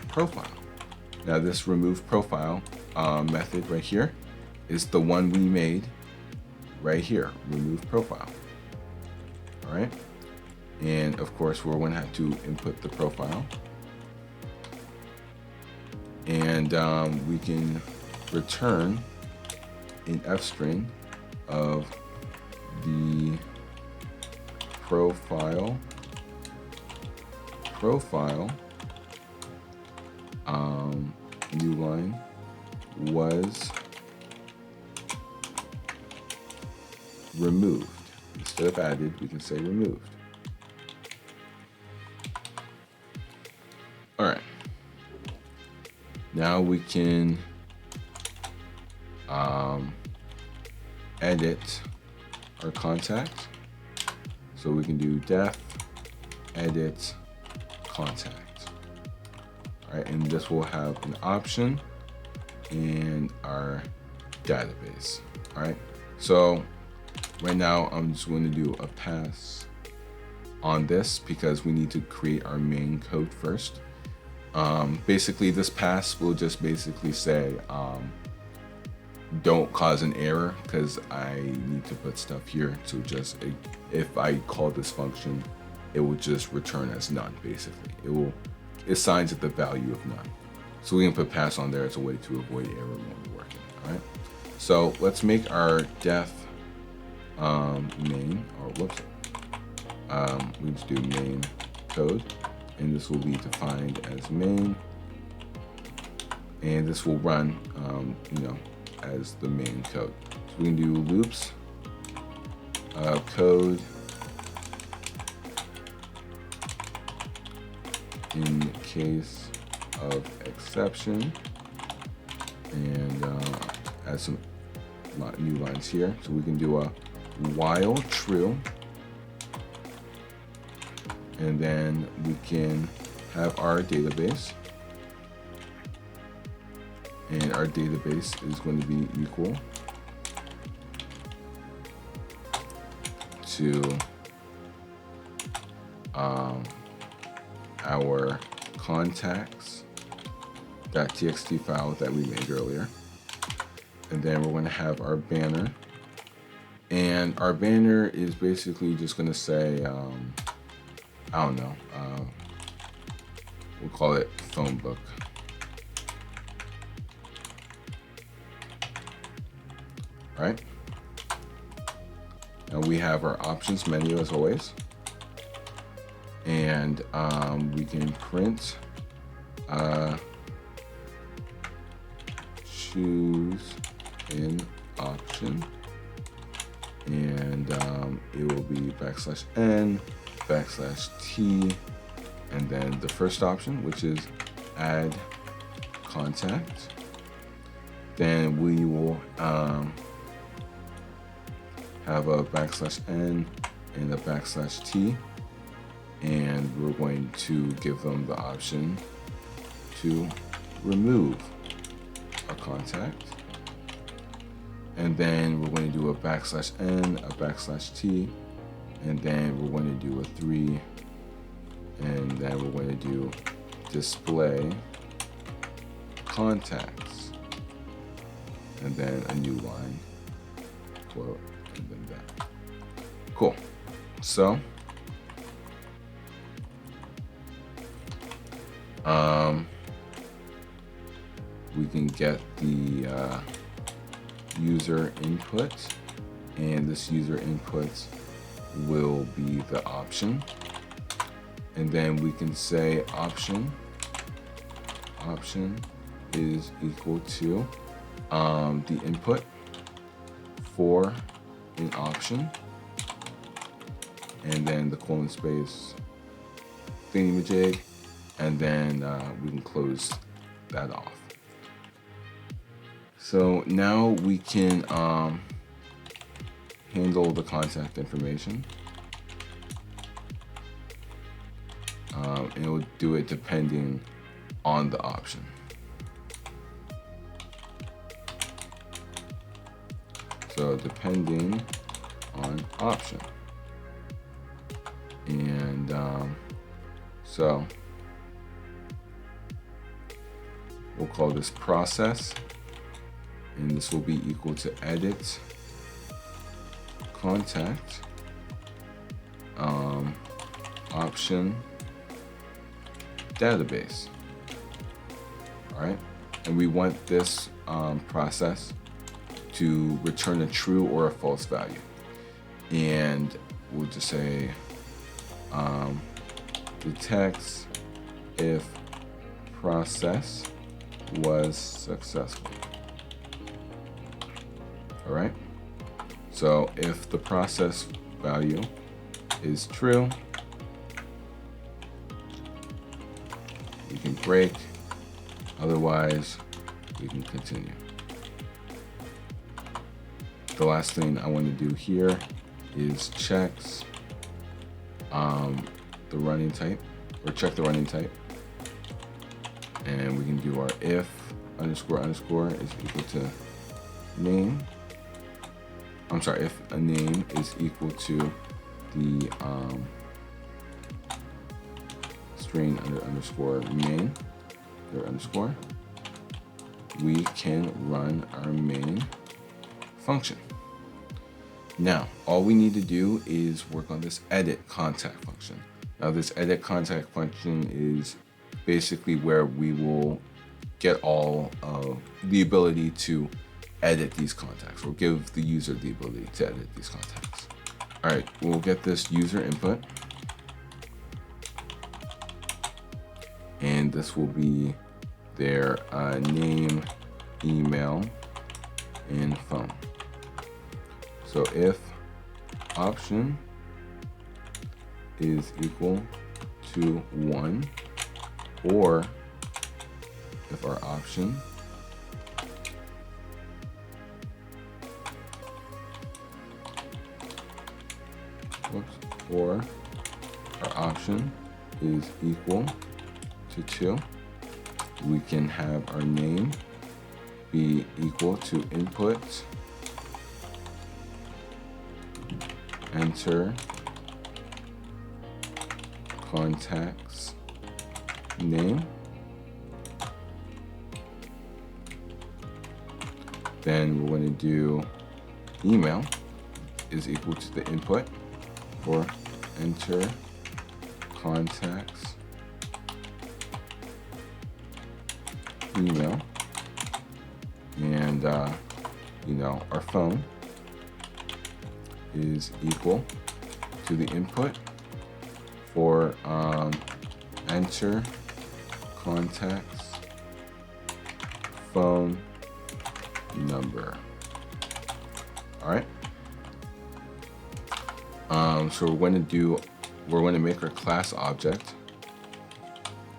profile. Now this remove profile method right here is the one we made right here, remove profile. All right, and of course we're going to have to input the profile, and we can return an F string of the profile new line was removed. Instead of added, we can say removed. All right. Now we can edit our contact. So we can do def edit contact. All right, and this will have an option in our database. All right, so right now I'm just going to do a pass on this because we need to create our main code first. Basically, this pass will just basically say, don't cause an error, because I need to put stuff here to just, if I call this function, it will just return as none. Basically, it assigns it the value of none. So we can put pass on there as a way to avoid error when we're working. All right. So let's make our def main, or whoops, we just do main code, and this will be defined as main, and this will run, as the main code. So we can do loops, code in case of exception, and add some new lines here. So we can do a while true, and then we can have our database, and our database is going to be equal to our contacts.txt file that we made earlier. And then we're going to have our banner, and our banner is basically just going to say, I don't know, we'll call it phone book. Right? Now we have our options menu as always, and we can print choose an option, and it will be \n/t, and then the first option, which is add contact. Then we will have a \n and a \t, and we're going to give them the option to remove a contact. And then we're going to do a \n, a \t, and then we're going to do a 3, and then we're going to do display contacts, and then a new line, quote, and then that. Cool. So we can get the user input, and this user input will be the option, and then we can say option is equal to the input for an option, and then the colon space thingamajig, and then we can close that off. So now we can handle the contact information, and it will do it depending on the option. So depending on option, and so we'll call this process, and this will be equal to edit contact option database. All right, and we want this process to return a true or a false value, and we'll just say detects if process was successful. All right, so if the process value is true, we can break, otherwise we can continue. The last thing I want to do here is checks the running type, or check the running type, And we can do our if underscore underscore is equal to name. I'm sorry, if a name is equal to the string underscore main underscore, we can run our main function. Now, all we need to do is work on this edit contact function. Now, this edit contact function is basically where we will get all of the ability to edit these contacts, or give the user the ability to edit these contacts. All right, we'll get this user input, and this will be their name, email, and phone. So if option is equal to 1, or if our option or our option is equal to 2, we can have our name be equal to input, enter contact's name, then we're going to do email is equal to the input for enter contacts email, and our phone is equal to the input for enter contacts phone number. All right. So we're going to make our class object,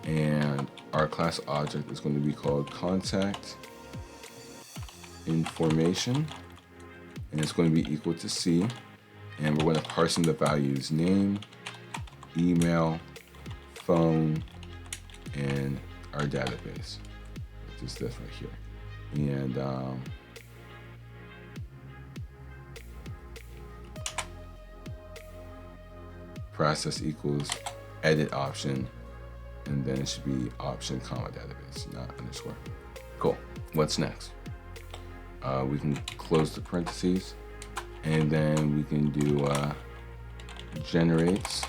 and our class object is going to be called contact information, and it's going to be equal to C, and we're going to parse in the values name, email, phone, and our database, which is this right here. And process equals edit option, and then it should be option comma database, not underscore. Cool. What's next? We can close the parentheses, and then we can do generates.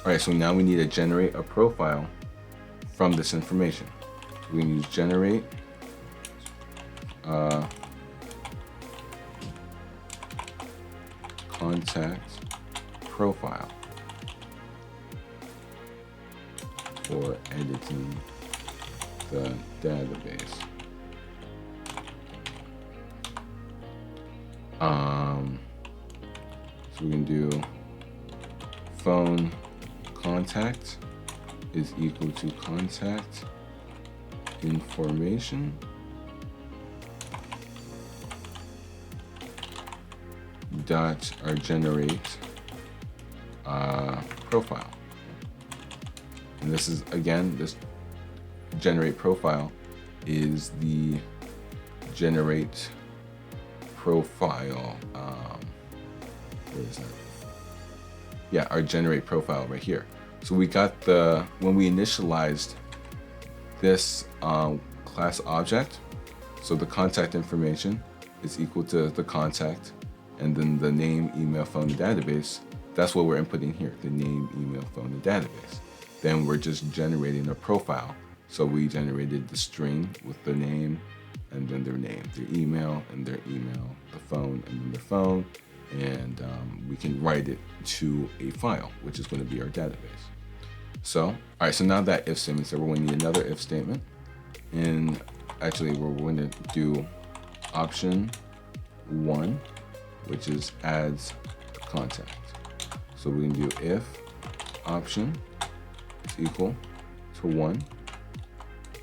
All right, so now we need to generate a profile from this information. So we can use generate contact profile for editing the database. So we can do phone contact is equal to contact information dot our generate profile. And this is, again, this generate profile is the generate profile, where is that? Yeah, our generate profile right here. So we got when we initialized this class object, so the contact information is equal to the contact, and then the name, email, phone, and database. That's what we're inputting here, the name, email, phone, and database. Then we're just generating a profile. So we generated the string with the name, and then their name, their email, and their email, the phone, and then their phone. And we can write it to a file, which is going to be our database. So, all right, so now that if statement, so we're going to need another if statement. And actually, we're going to do option 1, which is adds contact. So we can do if option is equal to 1,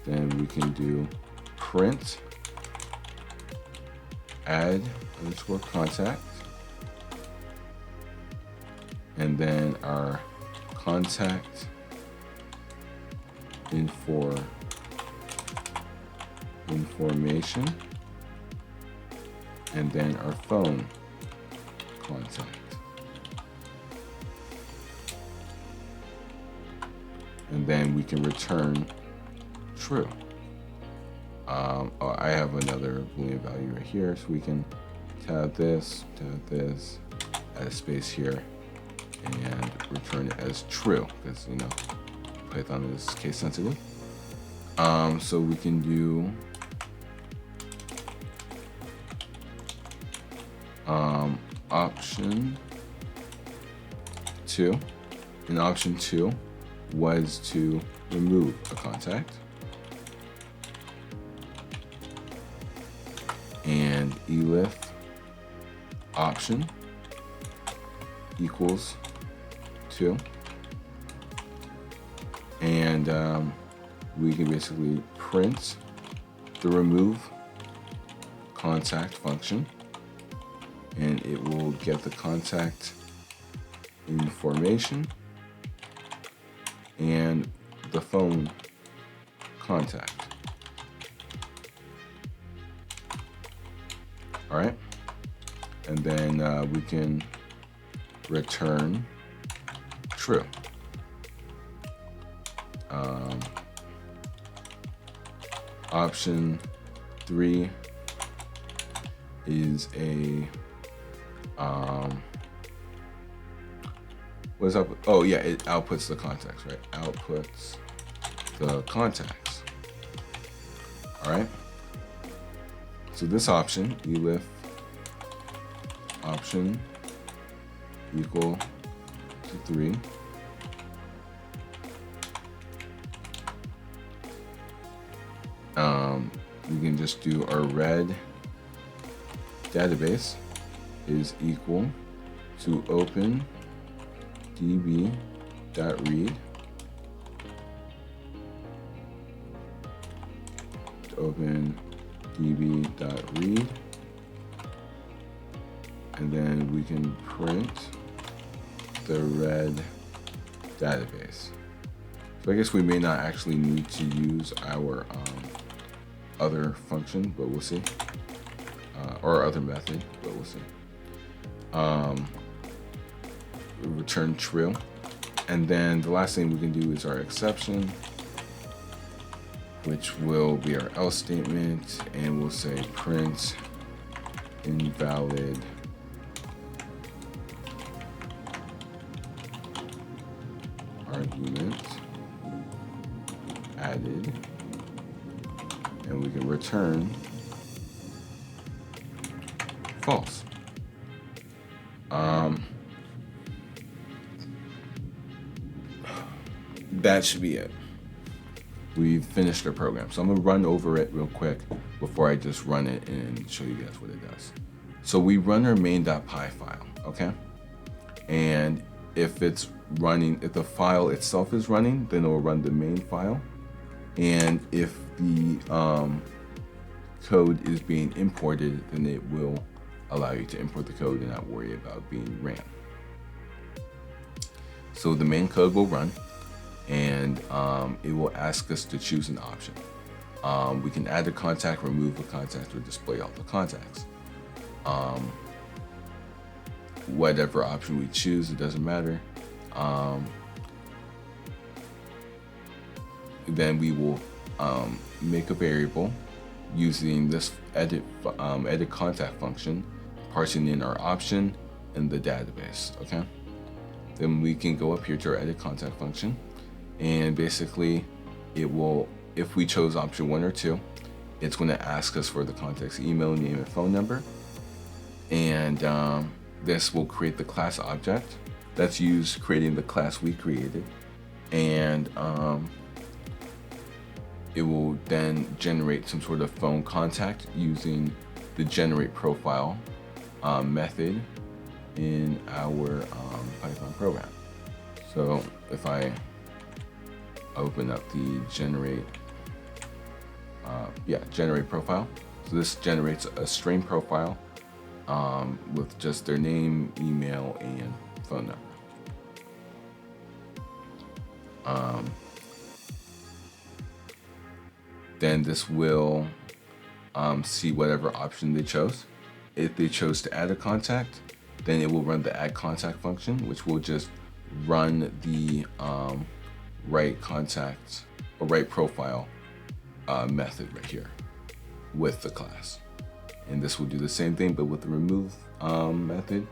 then we can do print add underscore contact, and then our contact information, and then our phone contact. And then we can return true. I have another Boolean value right here, so we can tab this, add a space here, and return it as true, because you know Python is case sensitive. So we can do option 2, and option 2 was to remove a contact, and elif option equals 2, and we can basically print the remove contact function, and it will get the contact information and the phone contact. All right, and then we can return true. Option 3 is a what's up? Oh yeah, it outputs the contacts, right? Outputs the contacts. All right. So this option, elif option equal to 3, we can just do our red database is equal to open db.read db.read, and then we can print the red database. So I guess we may not actually need to use our other function, but we'll see, or other method, but we'll see. Return true, and then the last thing we can do is our exception, which will be our else statement, and we'll say print invalid argument added, and we can return false. That should be it. We've finished our program. So I'm gonna run over it real quick before I just run it and show you guys what it does. So we run our main.py file, okay? And if it's running, if the file itself is running, then it will run the main file. And if the code is being imported, then it will allow you to import the code and not worry about being ran. So the main code will run, and it will ask us to choose an option. We can add a contact, remove a contact, or display all the contacts. Whatever option we choose, it doesn't matter. Then we will make a variable using this edit contact function, parsing in our option and the database, okay? Then we can go up here to our edit contact function, and basically it will, if we chose option 1 or 2, it's going to ask us for the contact's email, name, and phone number. And this will create the class object that's used creating the class we created. And it will then generate some sort of phone contact using the generate profile method in our Python program. So if I open up the generate profile, so this generates a string profile with just their name, email, and phone number. then this will see whatever option they chose. If they chose to add a contact, then it will run the add contact function, which will just run the write contact or write profile method right here with the class. And this will do the same thing, but with the remove method.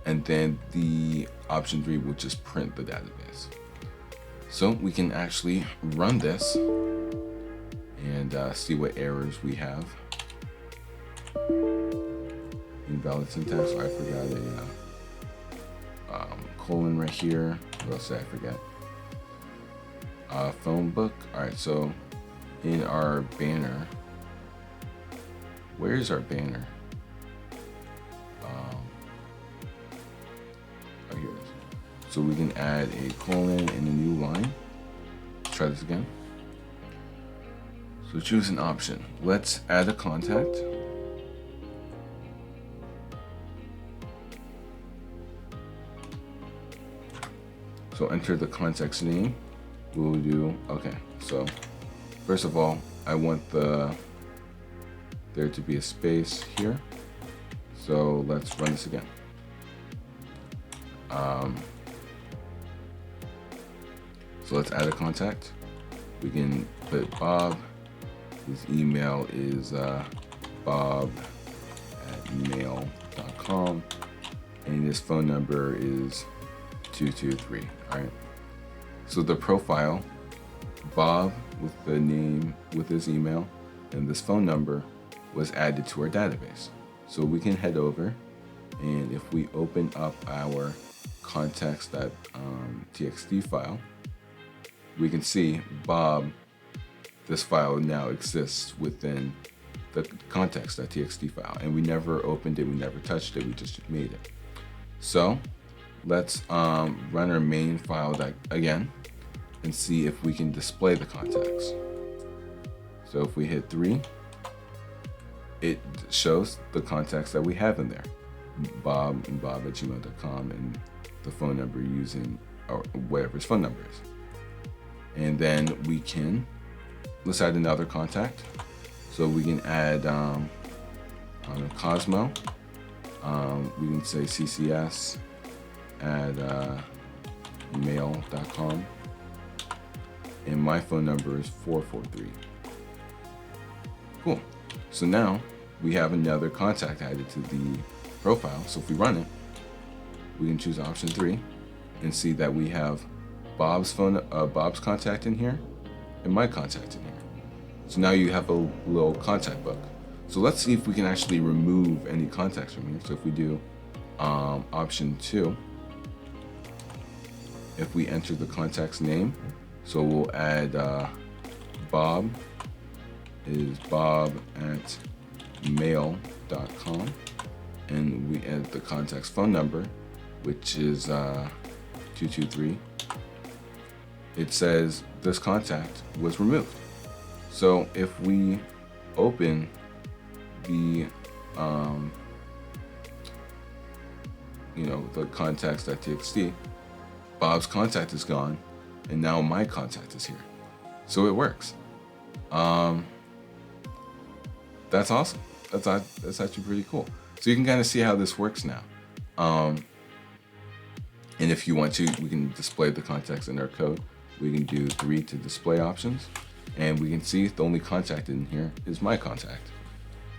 And then the option 3 will just print the database. So we can actually run this and see what errors we have. Invalid syntax, I forgot a colon right here. What else did I forget? Phone book. All right, so in our banner, where's our banner? Oh, here it is. So we can add a colon and a new line. Let's try this again. So choose an option. Let's add a contact. So enter the contact's name. We'll do, okay, so first of all, I want there to be a space here. So let's run this again. So let's add a contact. We can put Bob. His email is bob@mail.com, and his phone number is 223. All right. So the profile, Bob with the name, with his email, and this phone number was added to our database. So we can head over, and if we open up our contacts.txt file, we can see Bob, this file now exists within the contacts.txt file, and we never opened it, we never touched it, we just made it. So let's run our main file again and see if we can display the contacts. So if we hit 3, it shows the contacts that we have in there. Bob and bob@gmail.com and the phone number using, or whatever his phone number is. And then we can, let's add another contact. So we can add Cosmo. We can say CCS at mail.com. And my phone number is 443. Cool. So now we have another contact added to the profile. So if we run it, we can choose option 3 and see that we have Bob's contact in here and my contact in here. So now you have a little contact book. So let's see if we can actually remove any contacts from here. So if we do option 2, if we enter the contact's name, so we'll add Bob is bob@mail.com, and we add the contact's phone number, which is 223. It says this contact was removed. So if we open the the contacts.txt, Bob's contact is gone, and now my contact is here. So it works. That's awesome. That's actually pretty cool. So you can kind of see how this works now. And if you want to, we can display the contacts in our code. We can do 3 to display options, and we can see the only contact in here is my contact.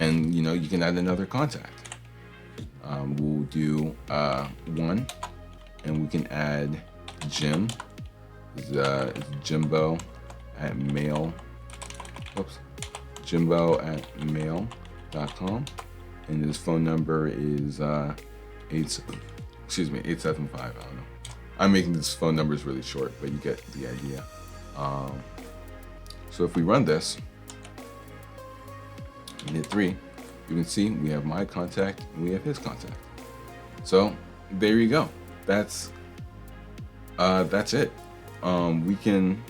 And you can add another contact. We'll do 1, and we can add Jim. Jimbo at mail.com, and his phone number is 875. I don't know. I'm making this phone numbers really short, but you get the idea. So if we run this and hit 3, you can see we have my contact and we have his contact. So there you go. That's it. We can,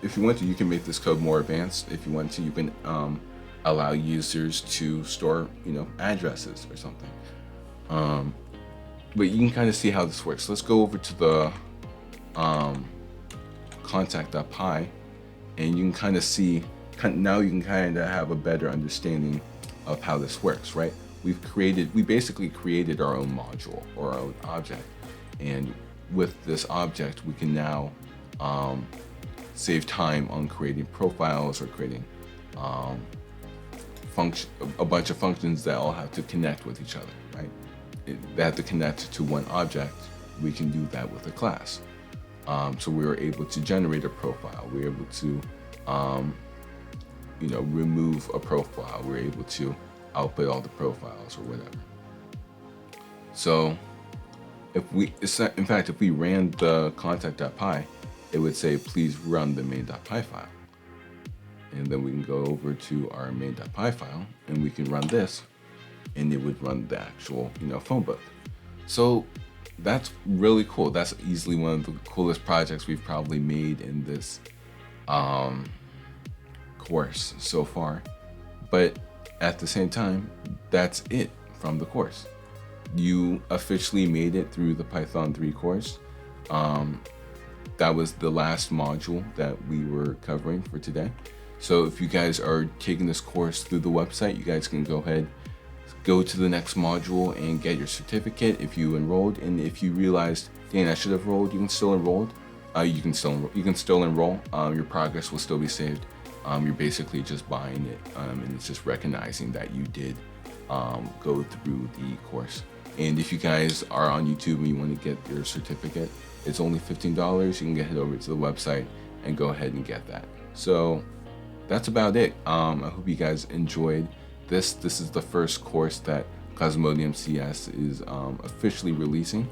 if you want to, you can make this code more advanced. If you want to, you can allow users to store, addresses or something. But you can kind of see how this works. Let's go over to the contact.py, and you can kind of see, now you can kind of have a better understanding of how this works, right? We basically created our own module or our own object, and with this object we can now save time on creating profiles or creating a bunch of functions that all have to connect with each other, right? They have to connect to one object. We can do that with a class. So we were able to generate a profile. We were able to, remove a profile. We were able to output all the profiles or whatever. So if we ran the contact.py, it would say, please run the main.py file. And then we can go over to our main.py file and we can run this, and it would run the actual, phone book. So that's really cool. That's easily one of the coolest projects we've probably made in this course so far. But at the same time, that's it from the course. You officially made it through the Python 3 course. That was the last module that we were covering for today. So if you guys are taking this course through the website, you guys can go to the next module and get your certificate if you enrolled. And if you realized, dang, I should have enrolled, you can still enroll. You can still enroll. Your progress will still be saved. You're basically just buying it, and it's just recognizing that you did go through the course. And if you guys are on YouTube and you want to get your certificate, it's only $15. You can get it over to the website and go ahead and get that. So that's about it. I hope you guys enjoyed this. This is the first course that Cosmodium CS is officially releasing.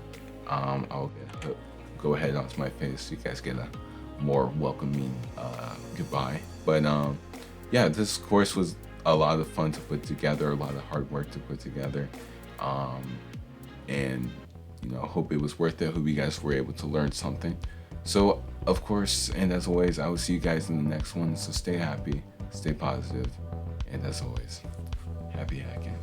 I'll go ahead onto my face so you guys get a more welcoming goodbye. But yeah, this course was a lot of fun to put together, a lot of hard work to put together. And hope it was worth it. Hope you guys were able to learn something. So of course, and as always, I will see you guys in the next one. So stay happy, stay positive, and as always, happy hacking.